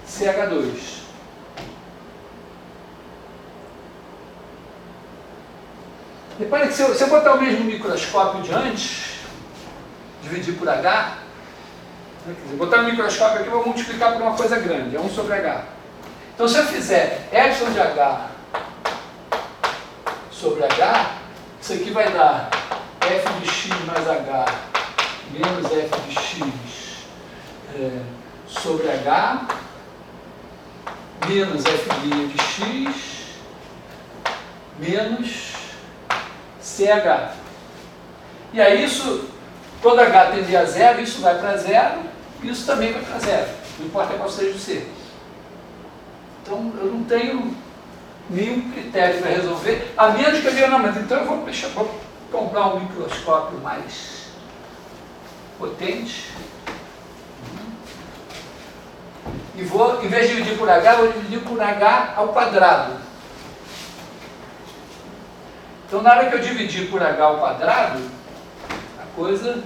CH2. Repare que se eu botar o mesmo microscópio de antes, dividir por H, quer dizer, botar o microscópio aqui eu vou multiplicar por uma coisa grande, é 1 sobre H. Então se eu fizer epsilon de H sobre H, isso aqui vai dar f de x mais H menos f de x sobre H menos f' de x menos CH. E aí isso, quando H tender a zero, isso vai para zero, isso também vai para zero. Não importa qual seja o C. Então eu não tenho nenhum critério para resolver, a menos que eu diga, não, mas então eu vou comprar um microscópio mais potente e vou, em vez de dividir por H, vou dividir por H ao quadrado. Então, na hora que eu dividir por H ao quadrado, a coisa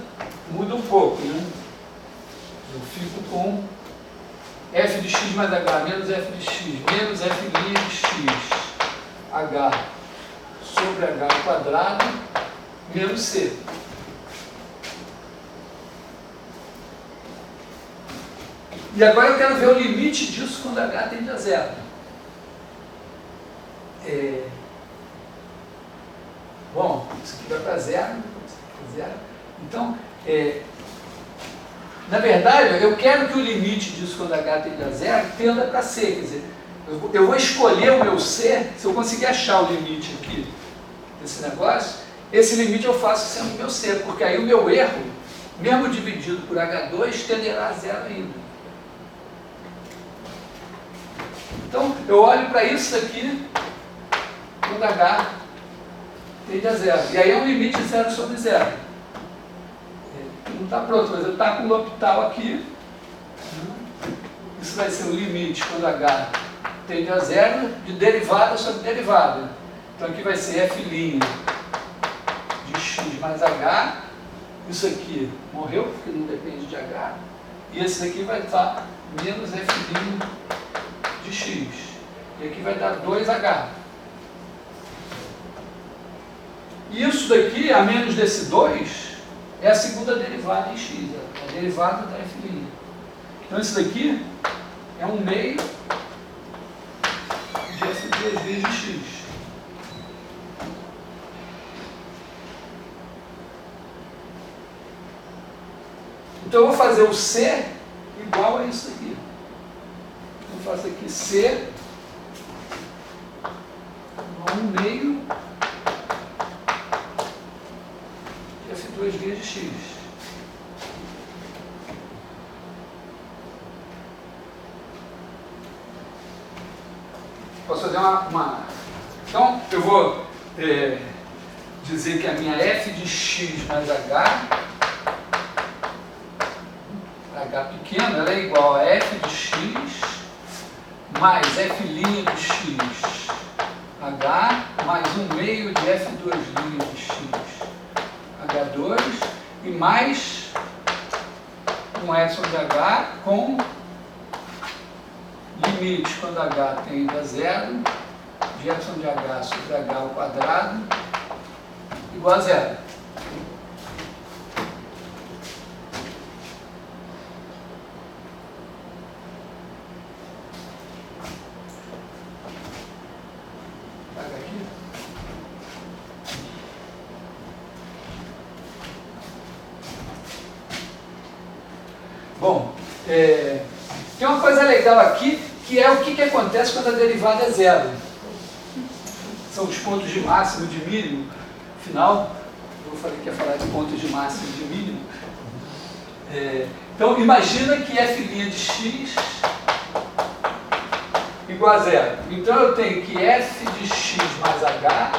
muda um pouco, né? Eu fico com f de x mais H menos f de x menos f' de x H sobre H ao quadrado menos C. E agora eu quero ver o limite disso quando H tende a zero. Bom, isso aqui vai para zero, isso aqui para zero. Então, na verdade, eu quero que o limite disso quando H tende a zero tenda para C. Quer dizer, eu vou escolher o meu C, se eu conseguir achar o limite aqui desse negócio, esse limite eu faço sendo o meu C, porque aí o meu erro, mesmo dividido por H2, tenderá a zero ainda. Então, eu olho para isso aqui quando H tende a zero. E aí é um limite de 0 sobre 0. Não está pronto, mas eu taco um L'Hopital aqui. Isso vai ser o limite quando H tende a zero de derivada sobre derivada. Então aqui vai ser f' de x mais H. Isso aqui morreu, porque não depende de H. E esse daqui vai estar menos f' de x. E aqui vai dar 2H. E isso daqui, a menos desse 2, é a segunda derivada em x, é a derivada da f'. Então isso daqui é 1/2 de f2 vezes x. Então eu vou fazer o C igual a isso aqui. Eu faço aqui C igual a 1/2 de f2 vezes x. Posso fazer uma... Então, eu vou dizer que a minha f de x mais h pequeno, ela é igual a f de x mais f' de x h mais 1/2 de f2' de x h2 e mais um epsilon de h com limite quando h tende a zero de epsilon de h sobre h ao quadrado igual a zero. Bom, Tem uma coisa legal aqui, que é o que acontece quando a derivada é zero. São os pontos de máximo e de mínimo. Afinal, eu falei que ia falar de pontos de máximo e de mínimo. Então, imagina que f' de x igual a zero. Então, eu tenho que f de x mais h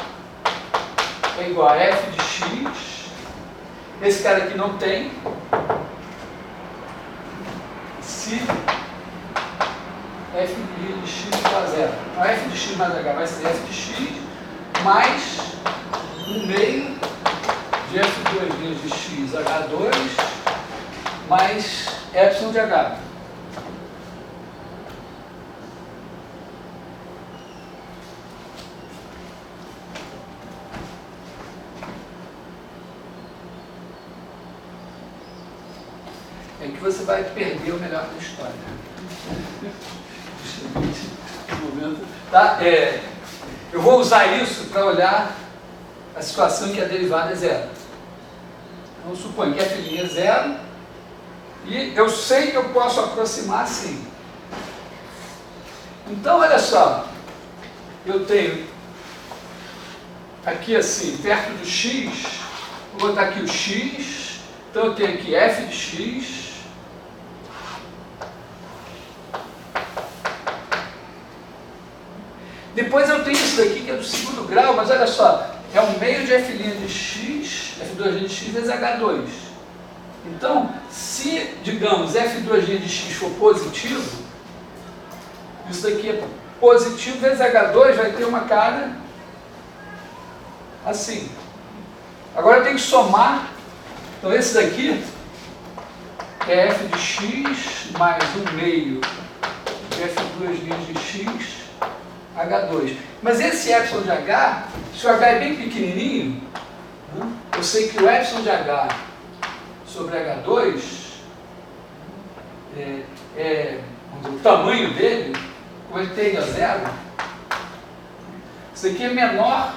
é igual a f de x. Esse cara aqui não tem. Se f de x igual a zero. Então, f de x mais h vai ser f de x mais 1/2 de f2' de x h2 mais epsilon de h. É que você vai perder o melhor da história. Justamente no momento. Tá? Eu vou usar isso para olhar a situação em que a derivada é zero. Então, suponho que f' é zero e eu sei que eu posso aproximar assim. Então, olha só, eu tenho aqui assim, perto do x, vou botar aqui o x, então eu tenho aqui f de x. Depois eu tenho isso daqui que é do segundo grau, mas olha só, é 1/2 de f' de x, f2' de x vezes h2. Então, se, digamos, f2' de x for positivo, isso daqui é positivo vezes h2 vai ter uma cara assim. Agora eu tenho que somar. Então, esse daqui é f de x mais 1/2 de f2' de x h2. Mas esse epsilon de h, se o h é bem pequenininho, eu sei que o epsilon de h sobre h2 vamos dizer, o tamanho dele, como ele tende a zero, isso aqui é menor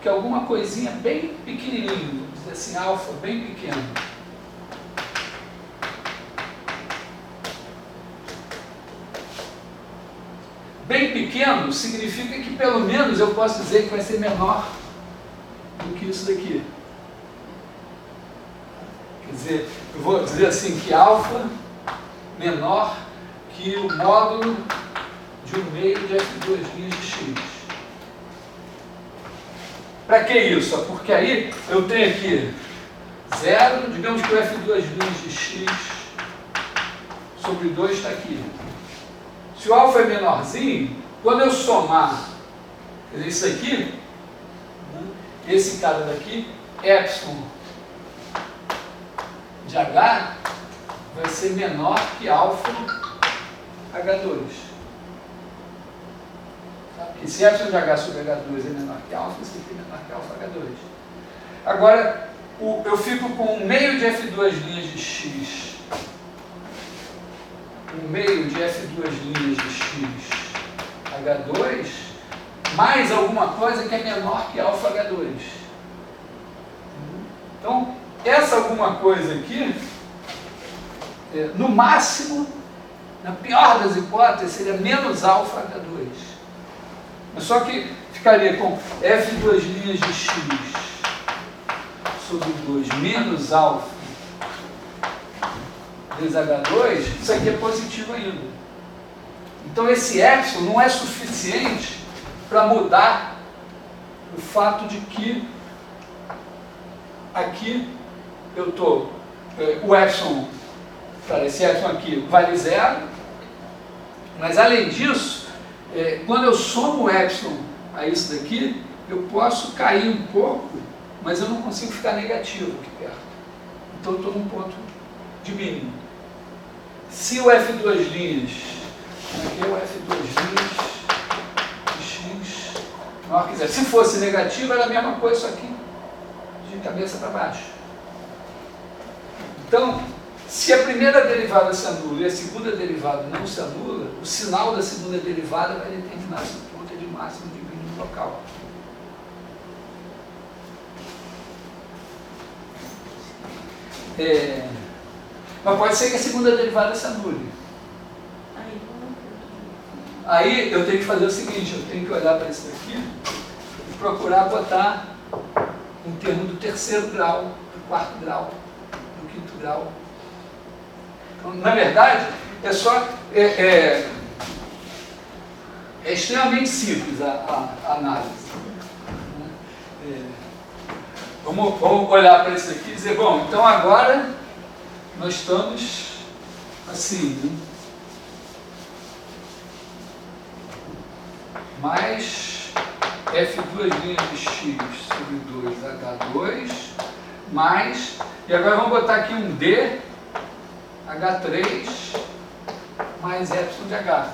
que alguma coisinha bem pequenininho, vamos dizer assim, alfa bem pequeno. Bem pequeno significa que pelo menos eu posso dizer que vai ser menor do que isso daqui. Quer dizer, eu vou dizer assim que alfa menor que o módulo de 1/2 de f2' de x. Para que isso? Porque aí eu tenho aqui 0, digamos que o f2' de x sobre 2 está aqui. Se o alfa é menorzinho, quando eu somar, quer dizer, isso aqui, esse cara daqui, epsilon de h, vai ser menor que alfa h2. Tá? Porque se epsilon de h sobre h2 é menor que alfa, isso aqui é menor que alfa h2. Agora, eu fico com 1/2 de f2' de x, 1/2 de f2' de x h2, mais alguma coisa que é menor que alfa h2. Então, essa alguma coisa aqui, no máximo, na pior das hipóteses, seria menos alfa h2. Mas só que ficaria com f2' de x sobre 2 menos alfa vezes h2, isso aqui é positivo ainda. Então esse epsilon não é suficiente para mudar o fato de que aqui eu estou, o epsilon, esse epsilon aqui vale 0, mas além disso, quando eu somo o epsilon a isso daqui, eu posso cair um pouco, mas eu não consigo ficar negativo aqui perto. Então eu estou num ponto de mínimo. Se o f2', aqui é o f2' de x maior que 0. Se fosse negativo, era a mesma coisa, só que de cabeça para baixo. Então, se a primeira derivada se anula e a segunda derivada não se anula, o sinal da segunda derivada vai determinar se o ponto é de máximo ou de mínimo local. Mas pode ser que a segunda derivada se anule. Aí eu tenho que fazer o seguinte, eu tenho que olhar para isso aqui e procurar botar um termo do terceiro grau, do quarto grau, do quinto grau. Então, na verdade, é só... É extremamente simples a análise. Vamos olhar para isso aqui e dizer, bom, então agora nós estamos assim, né? Mais F2' de x sobre 2H2, mais, e agora vamos botar aqui um D, H3, mais epsilon de H.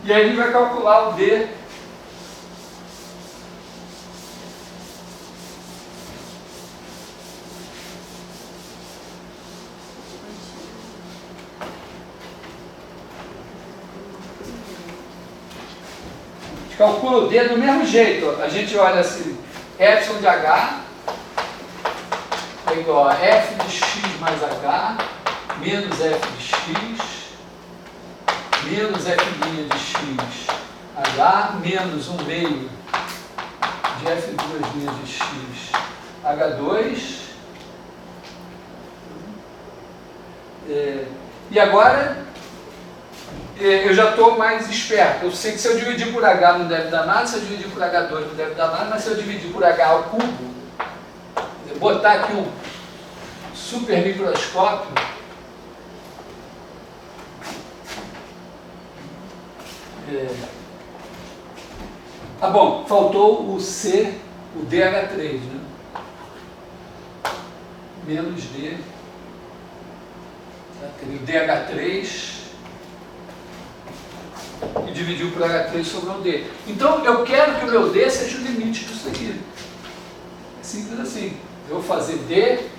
E aí a gente vai calcular o D calcula o D do mesmo jeito. A gente olha assim, epsilon de H é igual a F de x mais H menos F de x menos F' de x H menos 1 meio de F2' de x H2. E agora eu já estou mais esperto. Eu sei que se eu dividir por H não deve dar nada, se eu dividir por H2 não deve dar nada, mas se eu dividir por H ao cubo, botar aqui um super microscópio, ah, bom, faltou o C, o DH3, né? Menos D, o DH3 e dividiu por H3 sobrou D. Então eu quero que o meu D seja o limite disso aqui. É simples assim. Eu vou fazer D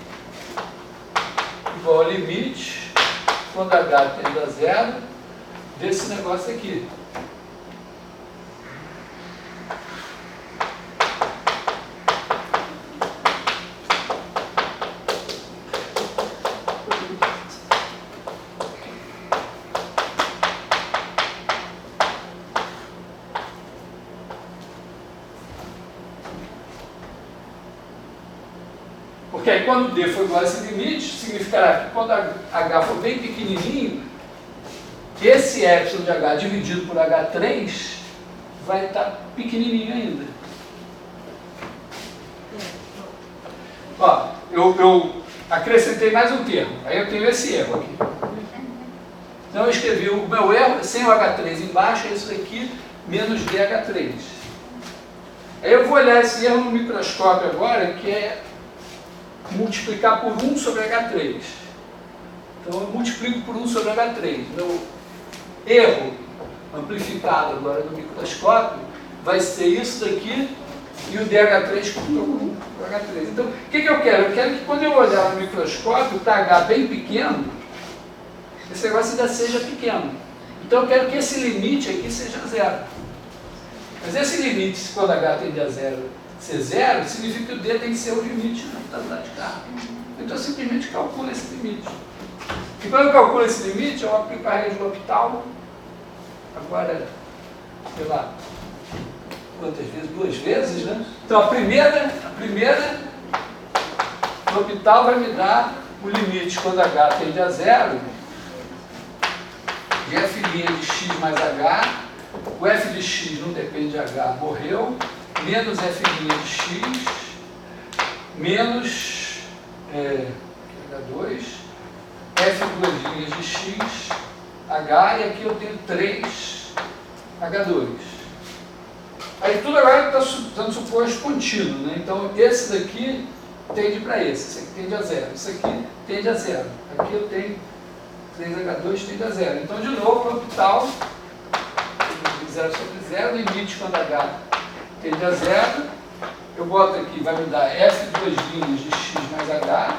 igual ao limite, quando H tende a zero, desse negócio aqui. Porque aí quando D for igual a esse limite, significará que quando H for bem pequenininho, esse epsilon de H dividido por H3 vai estar pequenininho ainda. Ó, eu acrescentei mais um termo, aí eu tenho esse erro aqui. Então eu escrevi o meu erro, sem o H3 embaixo, é isso aqui, menos DH3. Aí eu vou olhar esse erro no microscópio agora, que é multiplicar por 1 sobre H3. Então eu multiplico por 1 sobre H3. Meu erro amplificado agora no microscópio vai ser isso daqui e o DH3 por H3. Então, o que eu quero? Eu quero que quando eu olhar no microscópio, o H bem pequeno, esse negócio ainda seja pequeno. Então eu quero que esse limite aqui seja zero. Mas esse limite, quando H tende a zero, ser zero, significa que o D tem que ser o limite da totalidade de K. Então eu simplesmente calculo esse limite. E quando eu calculo esse limite, eu aplico a regra de L'Hopital. Agora, sei lá, quantas vezes? 2 vezes, né? Então a primeira L'Hopital vai me dar o limite quando H tende a zero de F' de x mais H. O F de x não depende de H, morreu. Menos F' de x, menos H2, F2' de x, H, e aqui eu tenho 3 H2. Aí tudo agora está dando suposto contínuo, né? Então esse daqui tende para esse aqui tende a zero, esse aqui tende a zero. Aqui eu tenho 3H2 tende a zero. Então de novo, L'Hopital, 0 sobre 0, limite quando H tende a zero, eu boto aqui, vai me dar F2' de x mais H,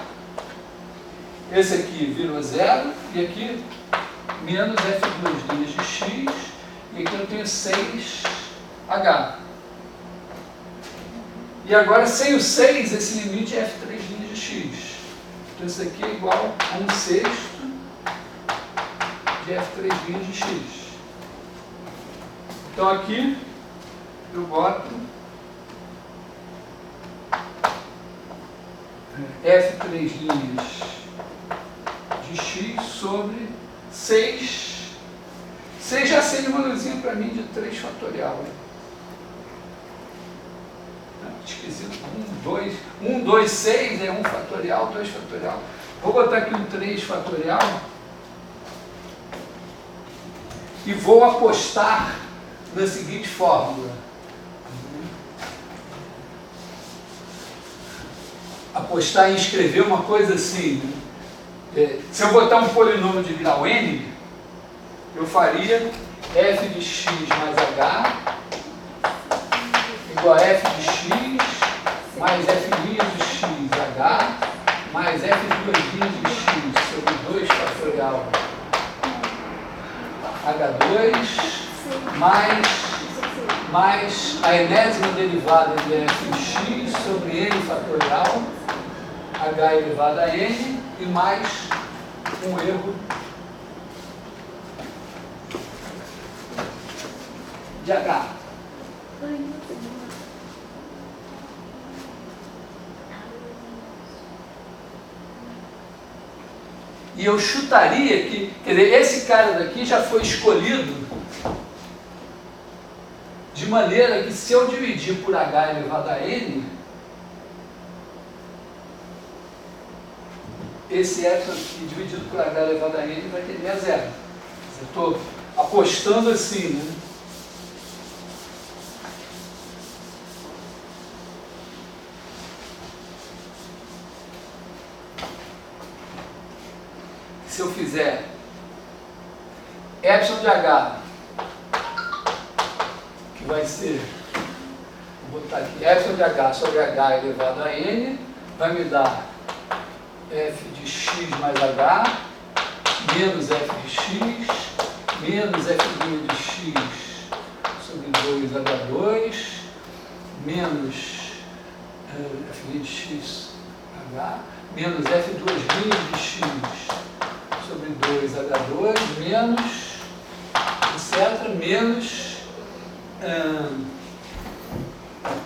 esse aqui virou zero, e aqui menos F2' de x, e aqui eu tenho 6H. E agora, sem o 6, esse limite é F3' de x. Então isso aqui é igual a 1/6 de F3' de x. Então aqui eu boto F3' de x sobre 6. 6 já seria uma luzinha para mim de 3 fatorial. Esquisito. 1, 2, 6 é 1 fatorial, 2 fatorial. Vou botar aqui um 3 fatorial e vou apostar na seguinte fórmula. Apostar em escrever uma coisa assim. Se eu botar um polinômio de grau n, eu faria f de x mais h igual a f de x mais f' de xh mais f de x sobre 2 fatorial h2 mais a enésima derivada de f de x sobre n fatorial h elevado a n e mais um erro de h. E eu chutaria que, quer dizer, esse cara daqui já foi escolhido de maneira que se eu dividir por h elevado a n, esse epsilon aqui dividido por h elevado a n vai tender a zero. Eu estou apostando assim, né? Se eu fizer epsilon de h, que vai ser, vou botar aqui, epsilon de h sobre h elevado a n, vai me dar f de x mais h, menos f de x, menos f' de x sobre 2h2, menos f' de x, h, menos f' de x sobre 2h2, menos, etc., menos,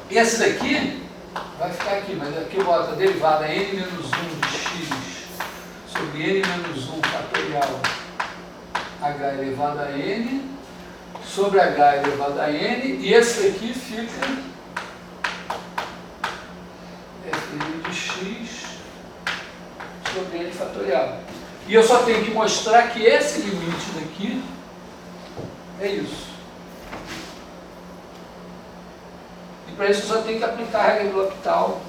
esse daqui vai ficar aqui, mas aqui eu boto a derivada n menos 1 de x sobre n menos 1 fatorial h elevado a n sobre h elevado a n, e esse daqui fica f' de x sobre n fatorial. E eu só tenho que mostrar que esse limite daqui é isso. E para isso eu só tenho que aplicar a regra do L'Hopital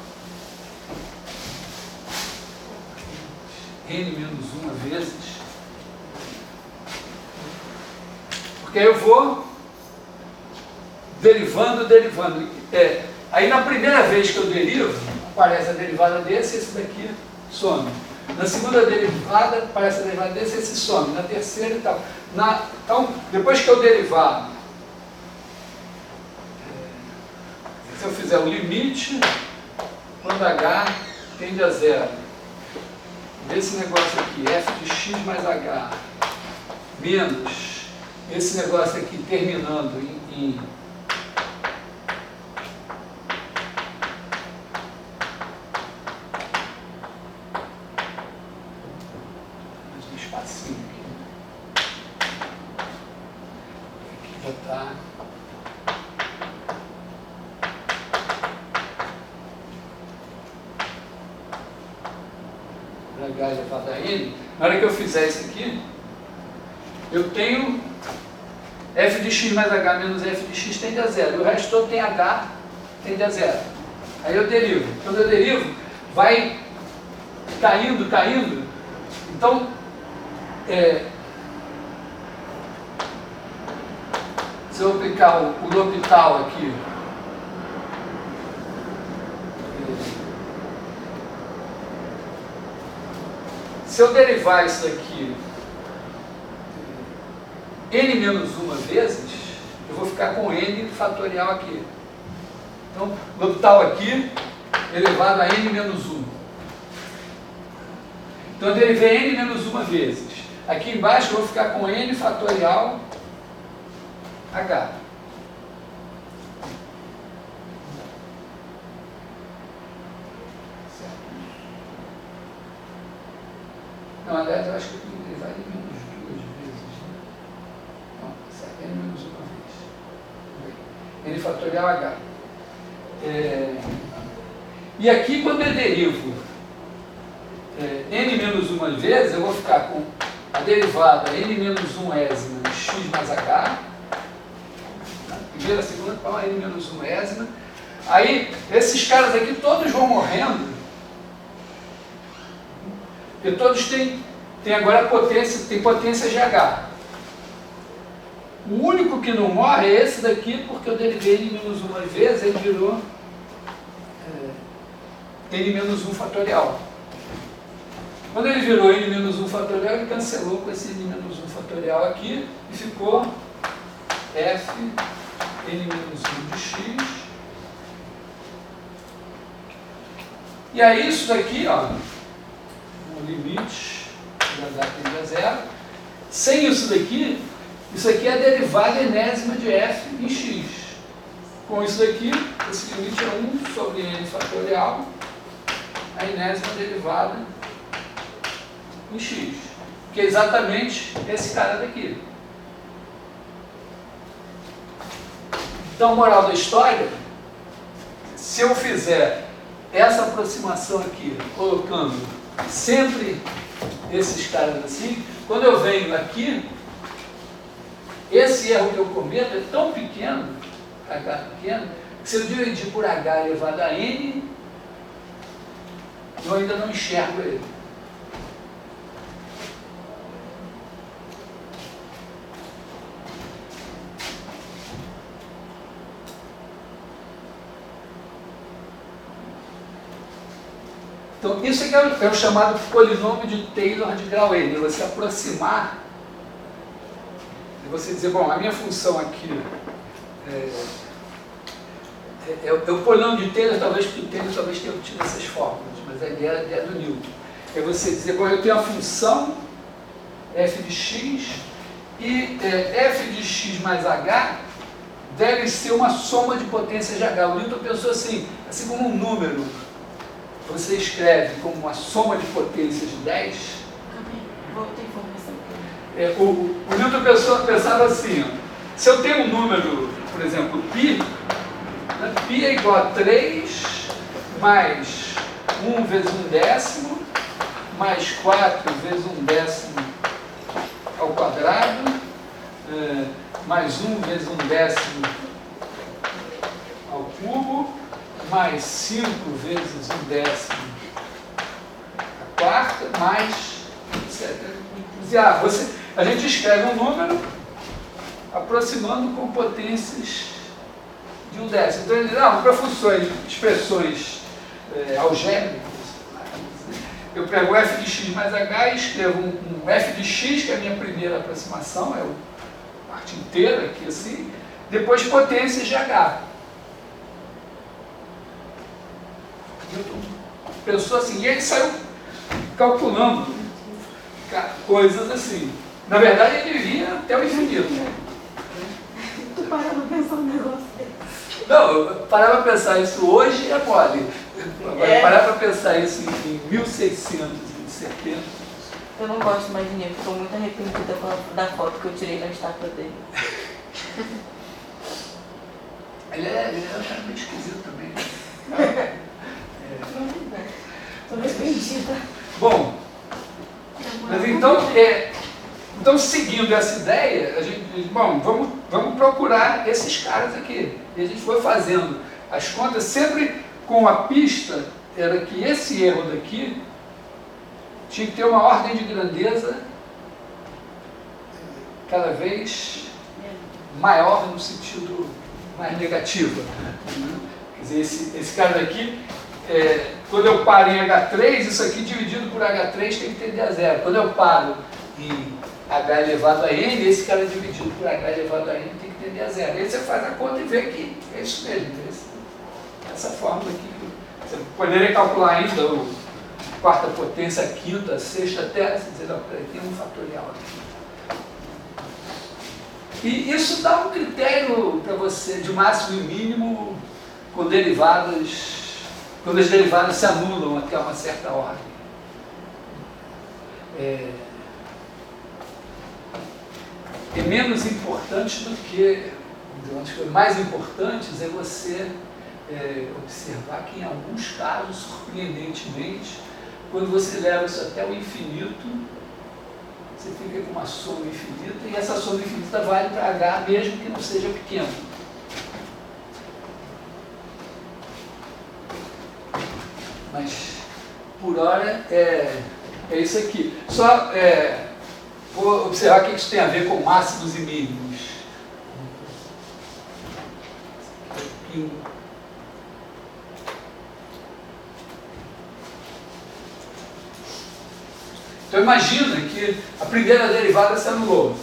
n menos 1 vezes. Porque aí eu vou derivando. Aí na primeira vez que eu derivo, aparece a derivada desse, esse daqui some. Na segunda derivada, aparece a derivada desse, esse some. Na terceira e tal. Então, depois que eu derivar, se eu fizer o limite, quando h tende a zero, desse negócio aqui, f de x mais h, menos esse negócio aqui terminando em espacinho aqui botar para h elevado a n. Na hora que eu fizer isso aqui, eu tenho f de x mais h menos f de x tende a zero, e o resto todo tem h tende a zero. Aí eu derivo. Quando eu derivo, vai caindo. Então, se eu aplicar o L'Hopital aqui, se eu derivar isso daqui n menos 1 vezes, eu vou ficar com n fatorial aqui. Então, L'Hopital aqui elevado a n menos 1. Então eu derivei n menos 1 vezes. Aqui embaixo eu vou ficar com N fatorial H. Não, aliás, eu acho que eu tenho que derivar em menos 2 vezes. Né? Não, certo, N menos uma vez. N fatorial H. E aqui, quando eu derivo N menos uma vezes, eu vou ficar com a derivada N menos 1ésima de x mais H. Primeira, segunda, para N menos 1ésima. Aí, esses caras aqui todos vão morrendo. Porque todos têm agora potência, tem potência GH. O único que não morre é esse daqui, porque eu derivei N menos uma vez, ele virou N menos 1 fatorial. Quando ele virou N menos 1 fatorial, ele cancelou com esse N menos 1 fatorial aqui e ficou F N menos 1 de x. E aí isso daqui, ó, o limite de H tende a zero. Sem isso daqui, isso aqui é a derivada enésima de f em x. Com isso daqui, esse limite é 1 sobre n fatorial, a enésima derivada em x, que é exatamente esse cara daqui. Então, moral da história, se eu fizer essa aproximação aqui, colocando sempre esses caras assim, quando eu venho aqui, esse erro que eu cometo é tão pequeno, h pequeno, que se eu dividir por h elevado a n, eu ainda não enxergo ele. Então, isso aqui é o chamado polinômio de Taylor de grau n. Você aproximar, e você dizer, bom, a minha função aqui é o polinômio de Taylor, talvez porque o Taylor talvez tenha obtido essas fórmulas, mas a ideia é do Newton. É você dizer, bom, eu tenho a função f de x e f de x mais h deve ser uma soma de potências de h. O Newton pensou assim como um número, você escreve como uma soma de potências de 10. Voltei informação. O Newton pensava assim, ó, se eu tenho um número, por exemplo, π, né, π é igual a 3 mais 1 vezes 1/10 mais 4 vezes 1/10 ao quadrado, mais 1 vezes 1/10 ao cubo, mais 5 vezes 1/10 a quarta, mais etc. A gente escreve um número aproximando com potências de 1/10. Então ele diz, para funções, expressões algébricas, eu pego f de x mais h e escrevo um f de x, que é a minha primeira aproximação, é a parte inteira aqui assim, depois potências de h. Newton pensou assim, e ele saiu calculando coisas assim. Na verdade, ele via até o infinito. Tu parava pra pensar um negócio desse? Não, eu parava para pensar isso hoje é mole. Agora, parar para pensar isso em 1670. Eu não gosto mais de Newton, estou muito arrependida da foto que eu tirei na estátua dele. Ele é um cara meio esquisito também. Né? Estou arrependida. Bom, mas então seguindo essa ideia, a gente diz, bom, vamos procurar esses caras aqui. E a gente foi fazendo as contas sempre com a pista, era que esse erro daqui tinha que ter uma ordem de grandeza cada vez maior no sentido mais negativo. Quer dizer, esse cara daqui, quando eu paro em H3, isso aqui dividido por H3 tem que tender a zero. Quando eu paro em H elevado a N, esse cara dividido por H elevado a N tem que tender a zero. Aí você faz a conta e vê que é isso mesmo. Essa fórmula aqui. Você poderia calcular ainda quarta potência, a quinta, a sexta, até, você dizer, aqui é um fatorial aqui. E isso dá um critério para você de máximo e mínimo com derivadas, quando as derivadas se anulam até uma certa ordem. É menos importante do que, uma das coisas mais importantes é você observar que em alguns casos, surpreendentemente, quando você leva isso até o infinito, você fica com uma soma infinita, e essa soma infinita vale para H mesmo que não seja pequeno. Mas, por hora, é isso aqui. Só vou observar o que isso tem a ver com máximos e mínimos. Então imagina que a primeira derivada se anulou.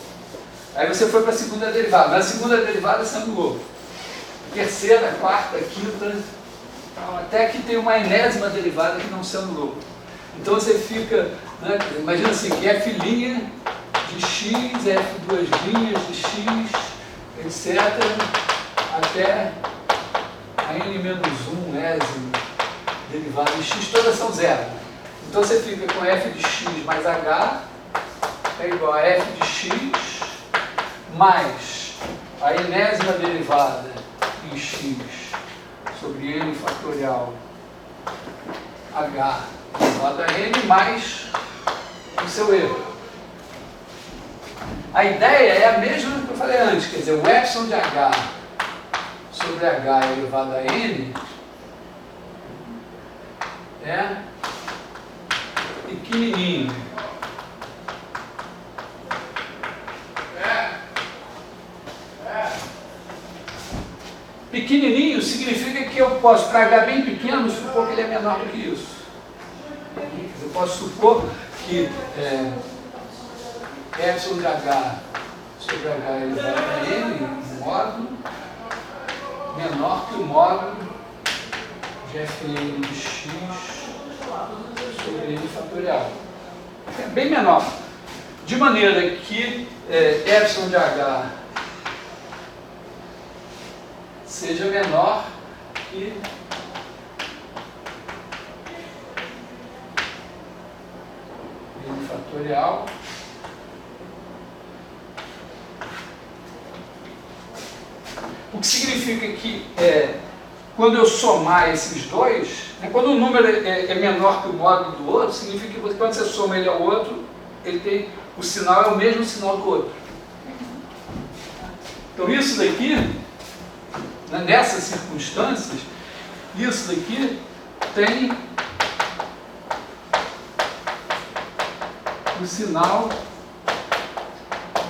Aí você foi para a segunda derivada. Na segunda derivada se anulou. Terceira, quarta, quinta, até que tem uma enésima derivada que não se anulou. Então você fica, né, imagina assim, que f' de x, f duas linhas de x, etc. Até a n-1 ésimo derivada de x, todas são zero. Então você fica com f de x mais h é igual a f de x mais a enésima derivada em x sobre n fatorial h elevado a n mais o seu erro. A ideia é a mesma que eu falei antes, quer dizer, o epsilon de h sobre h elevado a n é pequenininho. Pequenininho significa que eu posso, para h bem pequeno, supor que ele é menor do que isso. Eu posso supor que epsilon de h sobre h elevado a n, módulo, menor que o módulo de fn de x sobre n fatorial. É bem menor. De maneira que epsilon de h seja menor que n fatorial o que significa que quando eu somar esses dois, quando um número é menor que o módulo do outro, significa que quando você soma ele ao outro, ele tem, o sinal é o mesmo sinal do outro. Então isso daqui, né, nessas circunstâncias, isso daqui tem o sinal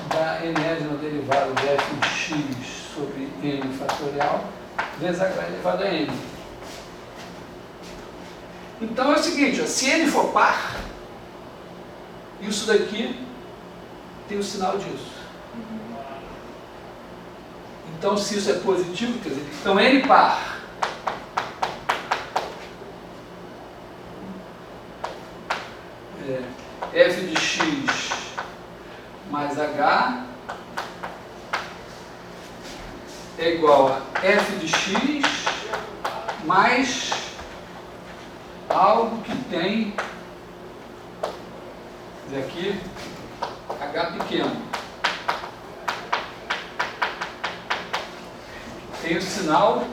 da enésima derivada de f de x sobre n fatorial vezes h elevado a n. Então é o seguinte, ó, se n for par, isso daqui tem o sinal disso. Então se isso é positivo, quer dizer, então n par f de x mais h é igual a f de x mais algo que tem aqui h pequeno. Tem o sinal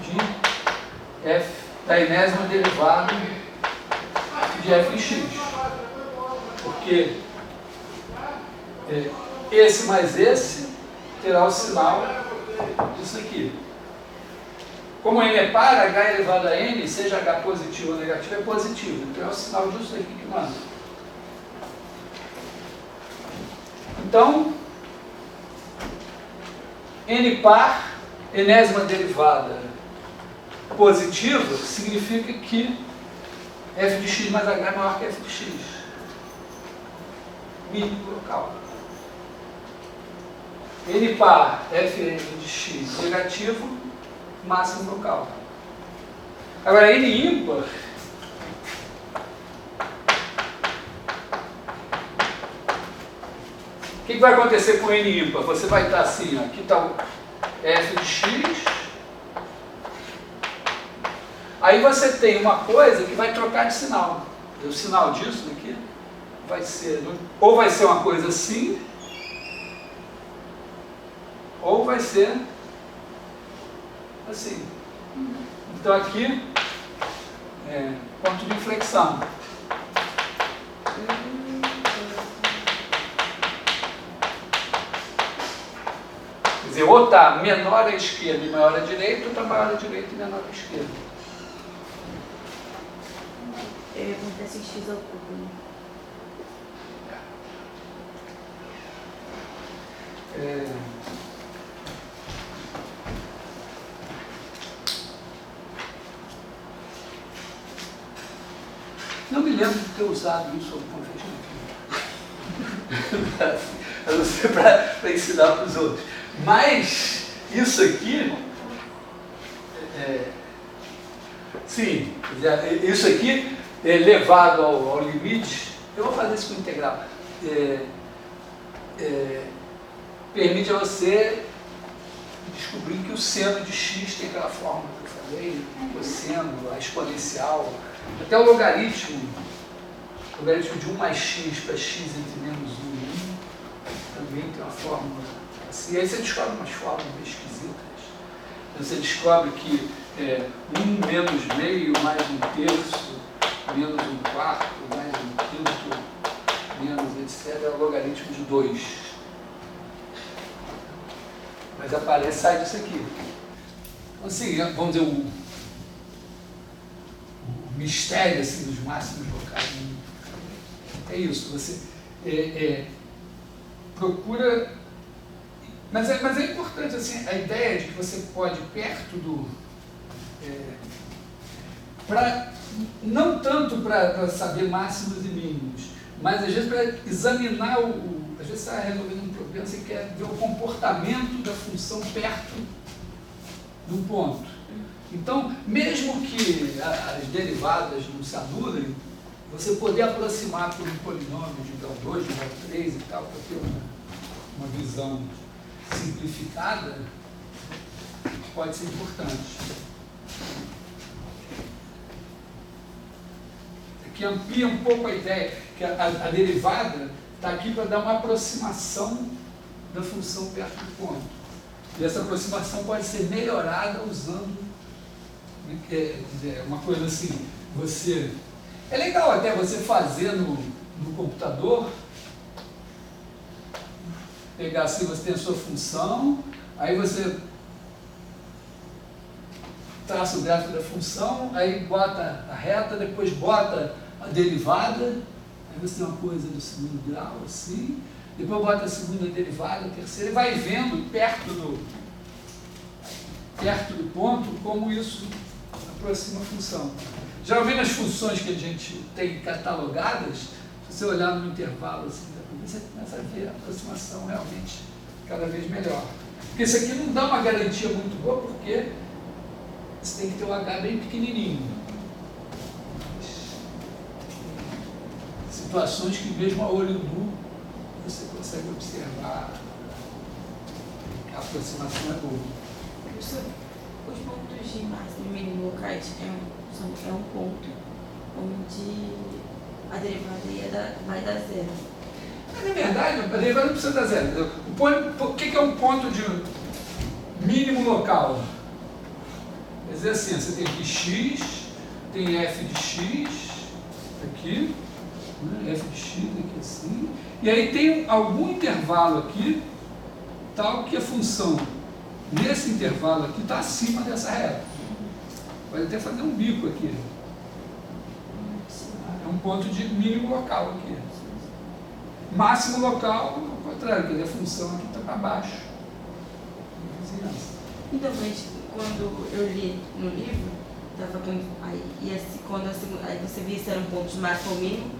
de f da enésima derivada de f em x. Porque esse mais esse terá o sinal disso aqui. Como n é par, h elevado a n, seja h positivo ou negativo, é positivo. Então é o sinal disso aqui que manda. Então, n par, enésima derivada positiva, significa que f de x mais h é maior que f de x. Mínimo local. N par, fn de x negativo, máximo local. Agora, N ímpar, o que vai acontecer com N ímpar? Você vai estar assim, ó, aqui está o f de x, aí você tem uma coisa que vai trocar de sinal. O sinal disso daqui vai ser, ou vai ser uma coisa assim, ou vai ser assim. Então aqui é ponto de inflexão. Quer dizer, ou está menor à esquerda e maior à direita, ou está maior à direita e menor à esquerda. Acontece em x ao cubo, né? Não me lembro de ter usado isso alguma vez, a não ser para ensinar para os outros. Mas isso aqui, sim, isso aqui levado ao limite, eu vou fazer isso com integral, permite a você descobrir que o seno de x tem aquela fórmula que eu falei, o cosseno, a exponencial, até o logaritmo de 1 mais x para x entre menos 1 e 1, também tem uma fórmula assim. Aí você descobre umas fórmulas meio esquisitas. Você descobre que 1 menos meio mais 1/3 menos 1/4 mais 1/5 menos etc. é o logaritmo de 2. Mas aparece, sai disso aqui. Então, assim, vamos dizer, o mistério assim, dos máximos locais. É isso, você procura. Mas é importante assim, a ideia de que você pode, perto do. Não tanto para saber máximos e mínimos, mas às vezes para examinar às vezes você está resolvendo um problema, você quer ver o comportamento da função perto do ponto. Então, mesmo que as derivadas não se anulem, você poder aproximar por um polinômio de grau 2, de grau 3 e tal, para ter uma visão simplificada, pode ser importante. Que amplia um pouco a ideia, que a derivada está aqui para dar uma aproximação da função perto do ponto. E essa aproximação pode ser melhorada usando uma coisa assim, é legal até você fazer no computador, pegar assim, você tem a sua função, aí você traça o gráfico da função, aí bota a reta, depois bota a derivada, aí você tem uma coisa do segundo grau, assim, depois bota a segunda derivada, a terceira, e vai vendo perto do ponto como isso aproxima a função. Geralmente as funções que a gente tem catalogadas, se você olhar no intervalo assim, você começa a ver a aproximação realmente cada vez melhor. Porque isso aqui não dá uma garantia muito boa, porque você tem que ter um H bem pequenininho. Situações que mesmo a olho nu você consegue observar que a aproximação é boa. Os pontos de máximo e mínimo locais é um ponto onde a derivada vai dar zero. Mas, na verdade, a derivada não precisa dar zero. O que é um ponto de mínimo local? Quer dizer assim, você tem aqui x, tem f de x, aqui, né, f de x aqui assim, e aí tem algum intervalo aqui, tal que a função nesse intervalo aqui está acima dessa reta. Pode até fazer um bico aqui. É um ponto de mínimo local aqui. Máximo local, ao contrário, quer dizer, a função aqui está para baixo. Então, mas quando eu li no livro, estava aí você via se era um ponto de máximo ou mínimo,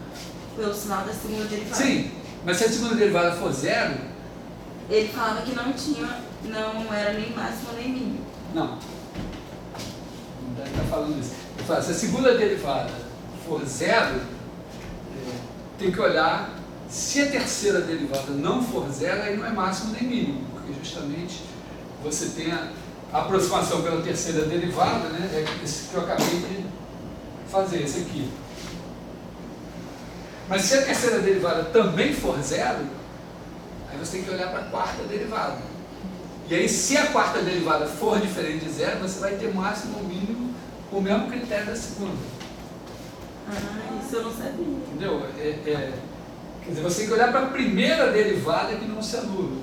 foi o sinal da segunda derivada. Sim, mas se a segunda derivada for zero, ele falava que não era nem máximo nem mínimo. não. Não deve estar falando isso. Se a segunda derivada for zero, tem que olhar se a terceira derivada não for zero, aí não é máximo nem mínimo, porque justamente você tem a aproximação pela terceira derivada, né? É esse que eu acabei de fazer, esse aqui. Mas se a terceira derivada também for zero, aí você tem que olhar para a quarta derivada. E aí, se a quarta derivada for diferente de zero, você vai ter máximo ou mínimo com o mesmo critério da segunda. Isso eu não sabia. Entendeu? Quer dizer, você tem que olhar para a primeira derivada que não se anula.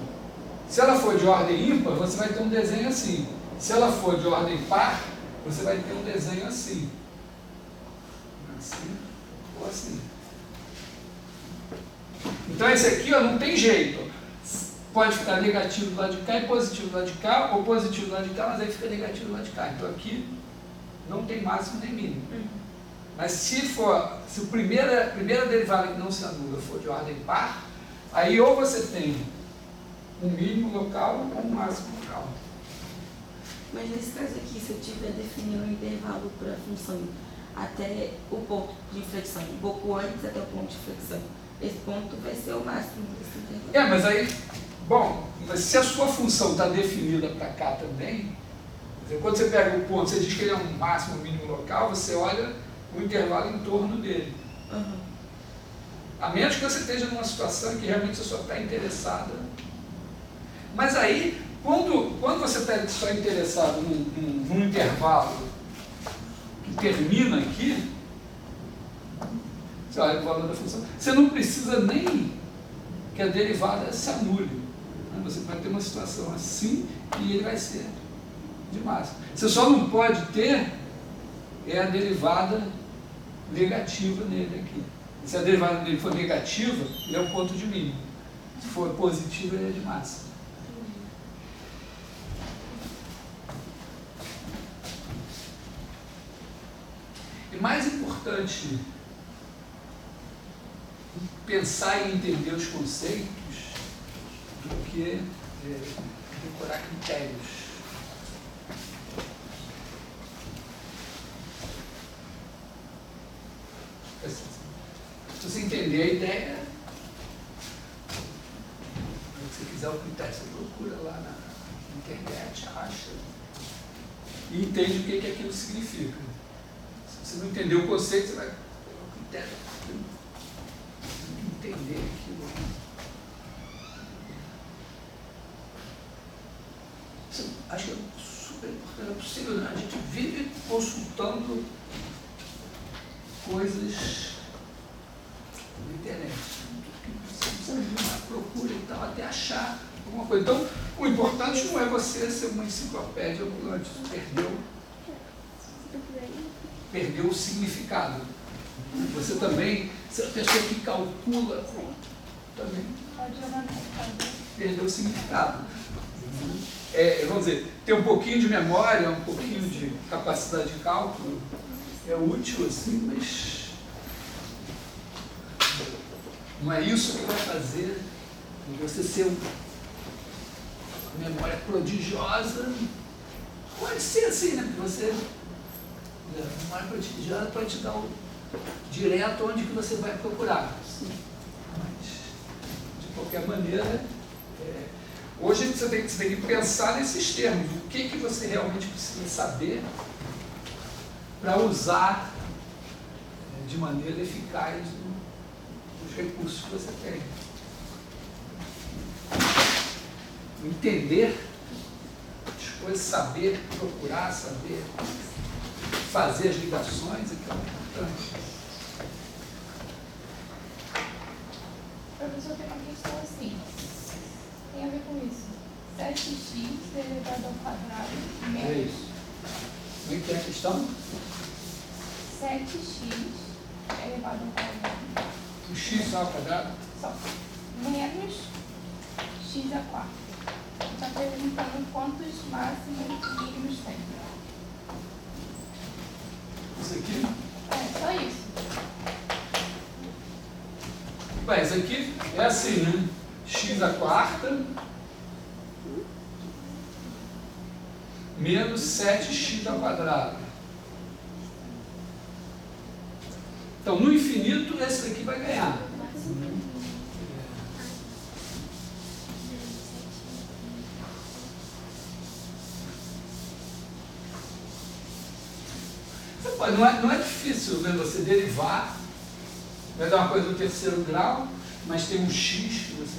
Se ela for de ordem ímpar, você vai ter um desenho assim. Se ela for de ordem par, você vai ter um desenho assim. Assim ou assim. Então esse aqui, ó, não tem jeito. Pode ficar negativo do lado de cá e positivo do lado de cá, ou positivo do lado de cá, mas aí fica negativo do lado de cá. Então aqui não tem máximo nem mínimo. Mas se a primeira derivada que não se anula for de ordem par, aí ou você tem um mínimo local ou um máximo local. Mas nesse caso aqui, se eu estiver definindo um intervalo para a função até o ponto de inflexão, um pouco antes até o ponto de inflexão, esse ponto vai ser o máximo desse intervalo. Mas aí, mas se a sua função está definida para cá também, quando você pega o ponto, você diz que ele é um máximo, um mínimo local, você olha o intervalo em torno dele. A menos que você esteja numa situação em que realmente você só está interessada. Mas aí, quando você está só interessado num intervalo que termina aqui, você olha o valor da função, você não precisa nem que a derivada se anule. Você vai ter uma situação assim e ele vai ser de máximo. Você só não pode ter a derivada negativa nele aqui. Se a derivada dele for negativa, ele é um ponto de mínimo. Se for positiva, ele é de máximo. E mais importante pensar e entender os conceitos do que decorar critérios. Se você entender a ideia, se você quiser o critério, você procura lá na internet, acha e entende o que aquilo significa. Se você não entender o conceito, você vai pegar o critério, entender aquilo. Acho que é super importante, é possível, né? A gente vive consultando coisas na internet. Você precisa procura e tal, até achar alguma coisa. Então, o importante não é você ser uma enciclopédia ambulante, perdeu o significado. Você também, se a pessoa que calcula, também perdeu o significado. Vamos dizer, ter um pouquinho de memória, um pouquinho de capacidade de cálculo é útil, assim, mas não é isso que vai fazer você ser uma memória prodigiosa. Pode ser assim, né? Porque você, a memória prodigiosa pode te dar direto onde que você vai procurar. Mas, de qualquer maneira, hoje você tem que pensar nesses termos. O que você realmente precisa saber para usar de maneira eficaz os recursos que você tem. Entender as coisas, saber procurar, saber fazer as ligações, é que é importante. Professor, tem uma questão assim, tem a ver com isso. 7x elevado ao quadrado menos... É isso. Como é que é a questão? 7x elevado ao quadrado. O x ao quadrado? Só. Menos x a quarto. Está perguntando quantos máximos e mínimos tem. Isso aqui? Só isso. Bem, isso aqui é assim, né? X a quarta menos 7x ao quadrado. Então, no infinito, esse daqui vai ganhar. Não é difícil, né, você derivar, vai dar uma coisa do terceiro grau, mas tem um x que você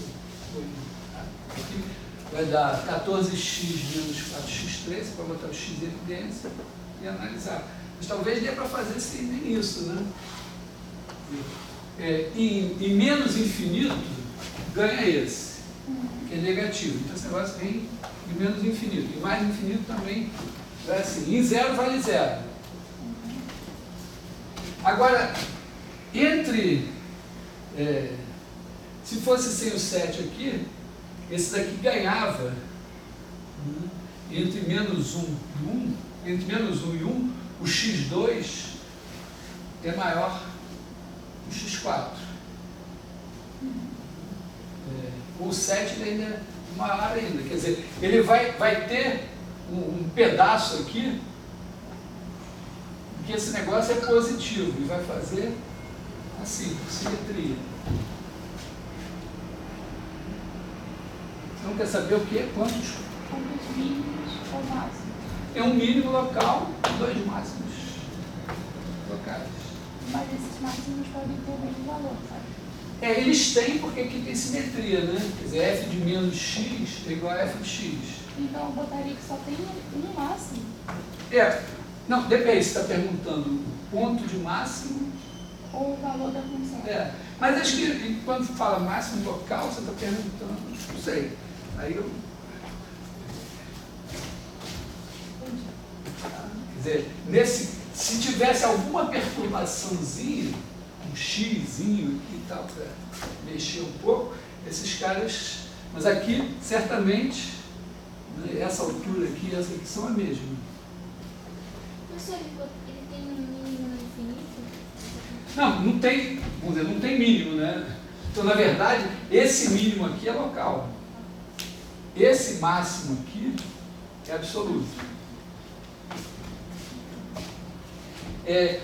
aqui vai dar 14x menos 4x3, você pode botar o x de evidência e analisar. Mas talvez dê para fazer sem nem isso, né? Em menos infinito, ganha esse, que é negativo. Então esse negócio vem em menos infinito. E mais infinito também vai assim. Em zero vale zero. Agora, se fosse sem o 7 aqui, esse daqui ganhava entre menos 1 e 1, entre menos 1 e 1, o x2 é maior que o x4. O 7 ainda é maior ainda, quer dizer, ele vai ter um pedaço aqui que esse negócio é positivo e vai fazer assim, simetria. Então quer saber o que? Quantos mínimos ou máximos? É um mínimo local e 2 máximos locais. Mas esses máximos podem ter o mesmo valor, sabe? Eles têm porque aqui tem simetria, né? Quer dizer, f de menos x é igual a f de x. Então eu botaria que só tem um máximo? Não, depende, você está perguntando o ponto de máximo ou o valor da função. Mas acho que quando fala máximo local, você está perguntando, não sei. Aí eu. Quer dizer, se tivesse alguma perturbaçãozinha, um xzinho aqui e tal, para mexer um pouco, esses caras. Mas aqui, certamente, né, essa altura aqui e essa aqui são a mesma. Professor, ele tem um mínimo infinito? Não tem, vamos dizer, não tem mínimo, né? Então, na verdade, esse mínimo aqui é local. Esse máximo aqui é absoluto.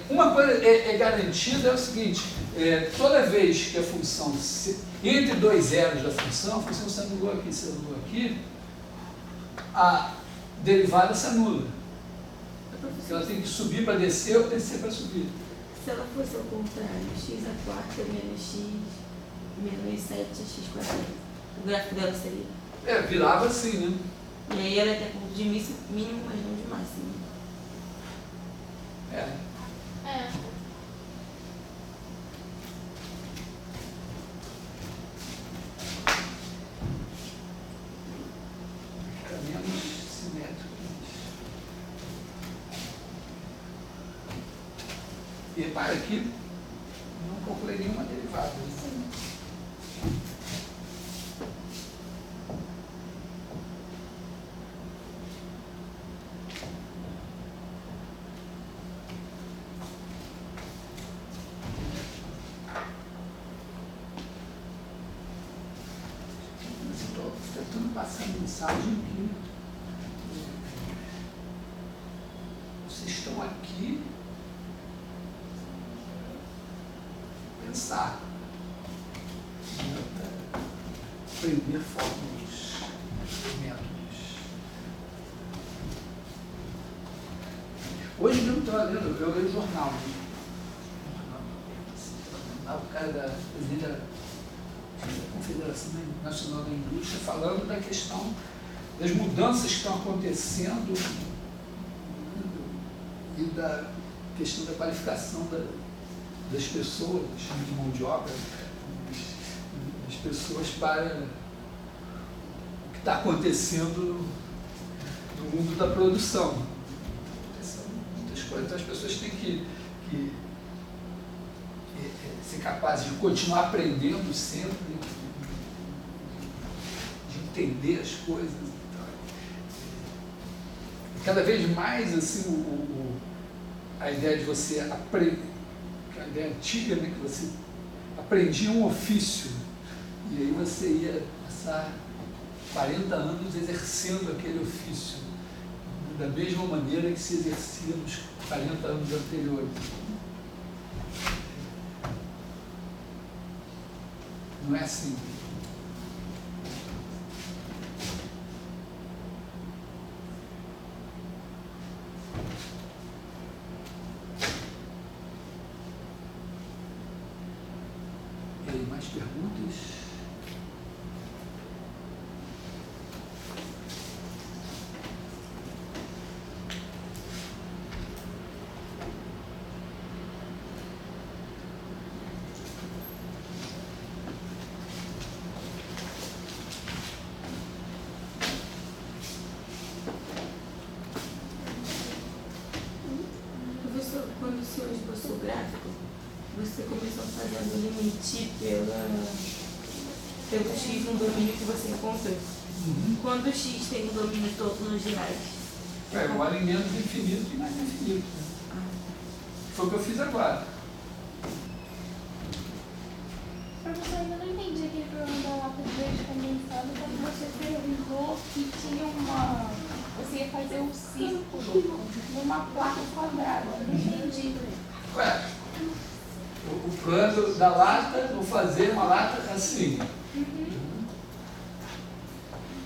Uma coisa garantida é o seguinte, toda vez que a função, entre dois zeros da função, a função se anulou aqui, a derivada se anula. Ela tem que subir para descer ou descer para subir. Se ela fosse ao contrário, x à quarta menos x menos 7 x quadrado, o gráfico dela seria? Virava assim, né? E aí ela tem ponto de mínimo, mas não de máximo. Fica menos simétrico. E repara aqui, não calculei nenhuma derivada. Estou tentando passar a mensagem aqui. Vocês estão aqui pensar, aprender fórmulas, métodos. Hoje mesmo estava lendo, eu leio jornal. O cara da presidente da Confederação Nacional da Indústria falando da questão das mudanças que estão acontecendo e da questão da qualificação das pessoas, de mão de obra, das pessoas para o que está acontecendo no mundo da produção. Muitas coisas, então as pessoas têm que ser capazes de continuar aprendendo sempre, de entender as coisas. Cada vez mais assim, a ideia de você aprender, a ideia antiga, né, que você aprendia um ofício e aí você ia passar 40 anos exercendo aquele ofício da mesma maneira que se exercia nos 40 anos anteriores. Não é assim. E aí, mais perguntas? Professor, quando o senhor esboçou o gráfico, você começou fazendo o limite pelo x no domínio que você encontrou. Quando o x tem o domínio todo nos reais? Agora em menos infinito e mais infinito. Foi o que eu fiz agora. Professor, eu ainda não entendi aquele problema da lata de leite condensado quando você perguntou que tinha uma... Você ia fazer um círculo numa placa quadrada. Eu não entendi. Ué, o plano da lata, vou fazer uma lata assim.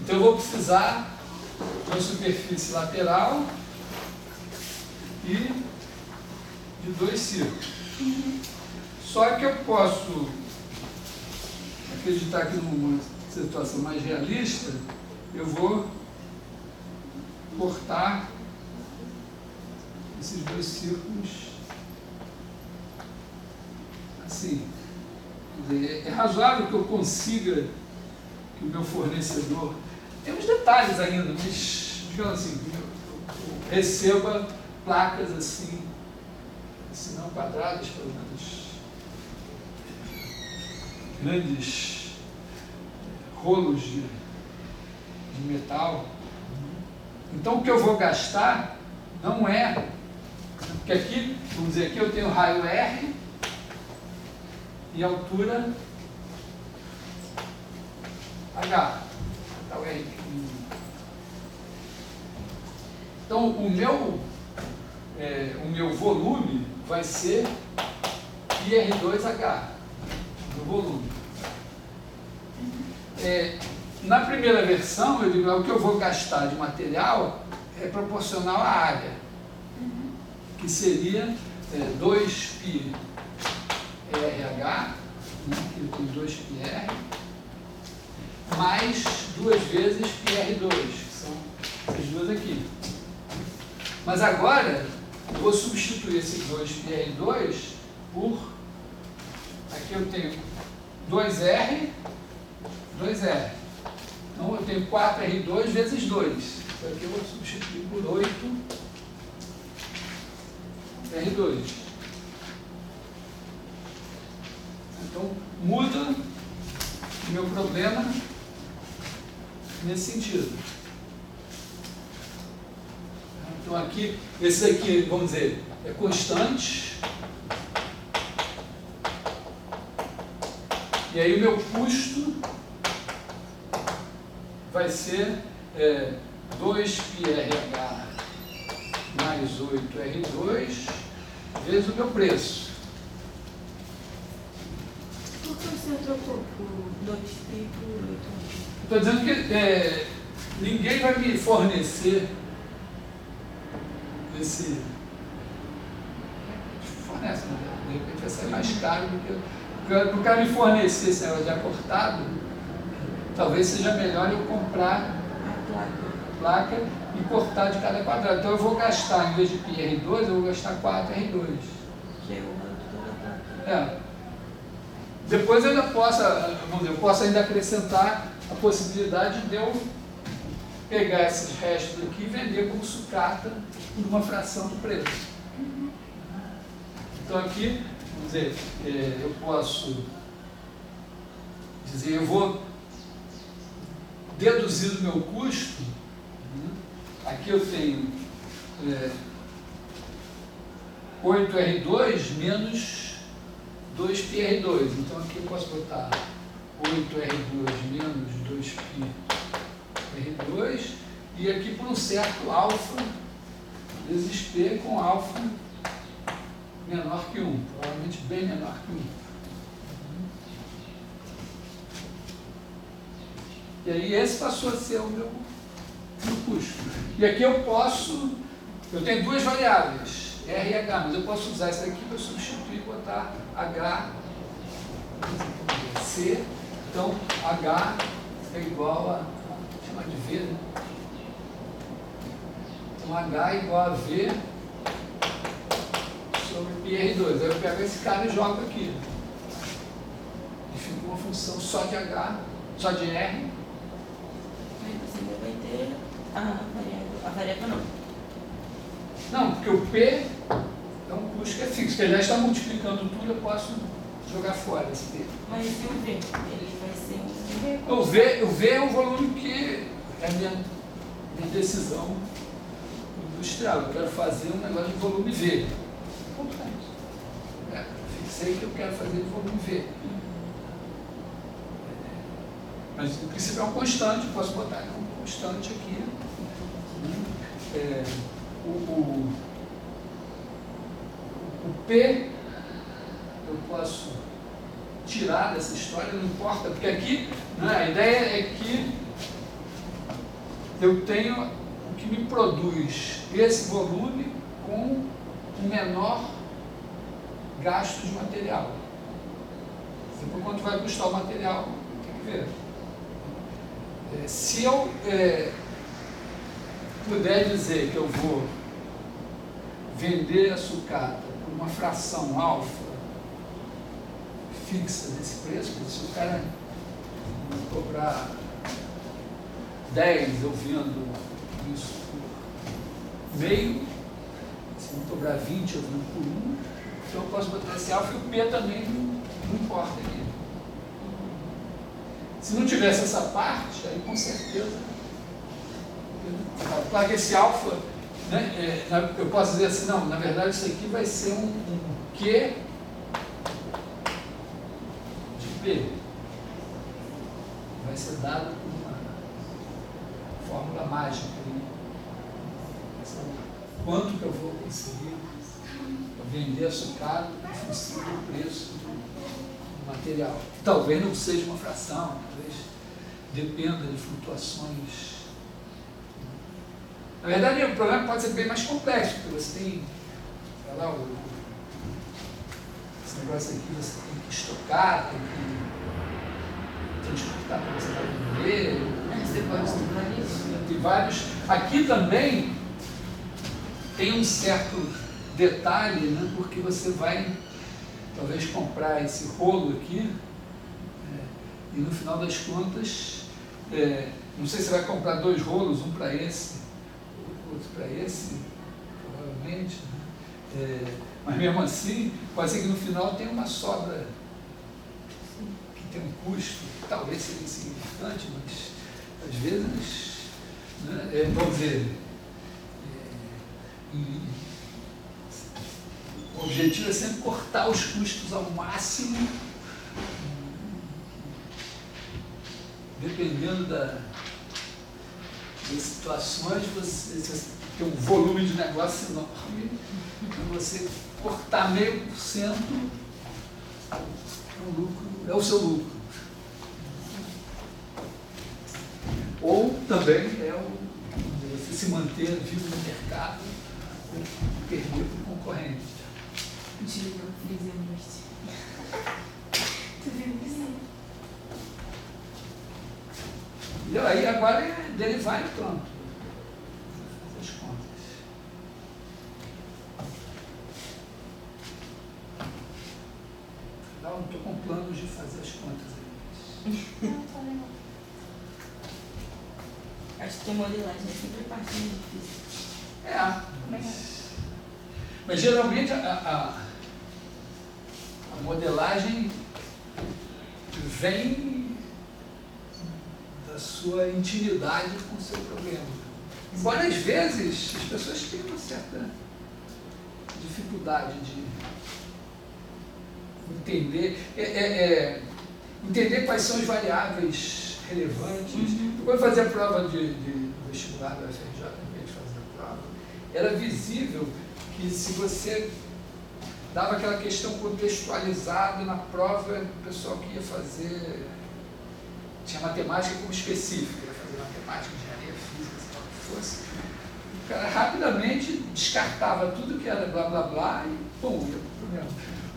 Então eu vou precisar de uma superfície lateral e de 2 círculos. Só que eu posso acreditar que numa situação mais realista, eu vou cortar esses 2 círculos assim. Quer dizer, é razoável que eu consiga que o meu fornecedor, tem uns detalhes ainda, mas digamos assim, eu receba placas assim, se não quadradas, pelo menos grandes rolos de metal. Então o que eu vou gastar não é, porque aqui, vamos dizer, aqui eu tenho raio R e altura H. Então, então o meu volume vai ser πr2H, o volume. Na primeira versão, eu digo, o que eu vou gastar de material é proporcional à área, que seria 2πrH, que eu tenho 2πr, mais 2 vezes πr2, que são essas duas aqui. Mas agora, eu vou substituir esse 2πr2 por, aqui eu tenho 2R, 2R. Então eu tenho 4R2 vezes 2. Então aqui eu vou substituir por 8R2. Então muda o meu problema nesse sentido. Então aqui, esse aqui, vamos dizer, é constante. E aí o meu custo vai ser 2πrH mais 8R2 vezes o meu preço. Por que você trocou por 2π por 8? Estou dizendo que ninguém vai me fornecer esse... Fornece, né? De repente vai sair mais caro do que... Para o cara me fornecer esse negócio de acortado, talvez seja melhor eu comprar a placa e cortar de cada quadrado. Então eu vou gastar, em vez de πr2, eu vou gastar 4r2. Que é o alto da placa. Depois eu ainda posso, eu posso ainda acrescentar a possibilidade de eu pegar esses restos aqui e vender como sucata por uma fração do preço. Então aqui, vamos dizer, eu posso dizer, eu vou deduzir do meu custo. Aqui eu tenho 8R2 menos 2πr2. Então aqui eu posso botar 8R2 menos 2πr2 e aqui por um certo alfa vezes P com alfa menor que 1, provavelmente bem menor que 1. E aí esse passou a ser o meu custo. E aqui eu tenho duas variáveis, R e H, mas eu posso usar isso aqui para substituir e botar H, C. Então, H é igual a, vou chamar de V, né? Então, H é igual a V sobre PR2. Aí eu pego esse cara e jogo aqui. E fica uma função só de H, só de R. Aí você ainda vai ter a variável não. Não, porque o P é um custo que é fixo, que ele já está multiplicando tudo, eu posso jogar fora esse P. Mas e o V? Ele vai ser um... O V é um volume que é a minha decisão industrial. Eu quero fazer um negócio de volume V. Importante. Fixei que eu quero fazer de volume V. Mas o princípio é um constante, eu posso botar um constante aqui. O P eu posso tirar dessa história, não importa, porque aqui, né, a ideia é que eu tenho o que me produz esse volume com o menor gasto de material. Depois, quanto vai custar o material, tem que ver. Se eu puder dizer que eu vou vender a sucata por uma fração alfa fixa desse preço, porque se o cara cobrar 10, eu vendo isso por meio, se não cobrar 20, eu vendo por 1, então eu posso botar esse alfa e o P também não importa aqui. Se não tivesse essa parte, aí com certeza, claro que esse alfa, né, eu posso dizer assim, não, na verdade isso aqui vai ser um Q de P. Vai ser dado por uma fórmula mágica. Quanto que eu vou conseguir vender a sucata em função do preço do material. Talvez não seja uma fração, talvez dependa de flutuações. Na verdade, o problema pode ser bem mais complexo, porque você tem, sei lá, esse negócio aqui você tem que estocar, tem que transportar para você vai vender. Você pode estudar isso? Tem vários. Aqui também tem um certo detalhe, né, porque você vai talvez comprar esse rolo aqui e no final das contas, não sei se você vai comprar 2 rolos, um para esse, outro para esse, provavelmente, né? Mas mesmo assim, pode ser que no final tenha uma sobra que tem um custo, que talvez seja insignificante, mas às vezes, né, vamos dizer, o objetivo é sempre cortar os custos ao máximo, dependendo das situações, você tem um volume de negócio enorme, então você cortar 0,5% é o seu lucro. Ou também você se manter vivo no mercado ou perder para o concorrente. Desliga o freezer à noite. Tu viu isso? E aí agora é derivar e pronto. Fazer as contas. Não estou com planos de fazer as contas aí. Não, tá legal. Acho que a modelagem é sempre a parte mais difícil. Mas geralmente a modelagem vem da sua intimidade com o seu problema. Embora às vezes as pessoas tenham uma certa dificuldade de entender quais são as variáveis relevantes. Quando eu fazia a prova de vestibular da UFRJ, em vez de fazer a prova, era visível que se você dava aquela questão contextualizada na prova, o pessoal que ia fazer tinha matemática como específica, ia fazer matemática, engenharia, física, sei lá o que fosse. O cara rapidamente descartava tudo que era blá blá blá e pum, ia pro problema.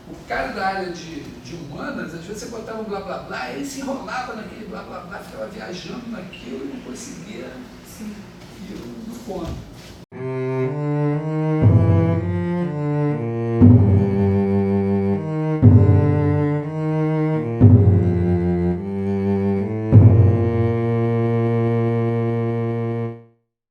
O cara da área de humanas, às vezes você botava um blá blá blá, ele se enrolava naquele blá blá blá, ficava viajando naquilo e não conseguia ir no ponto.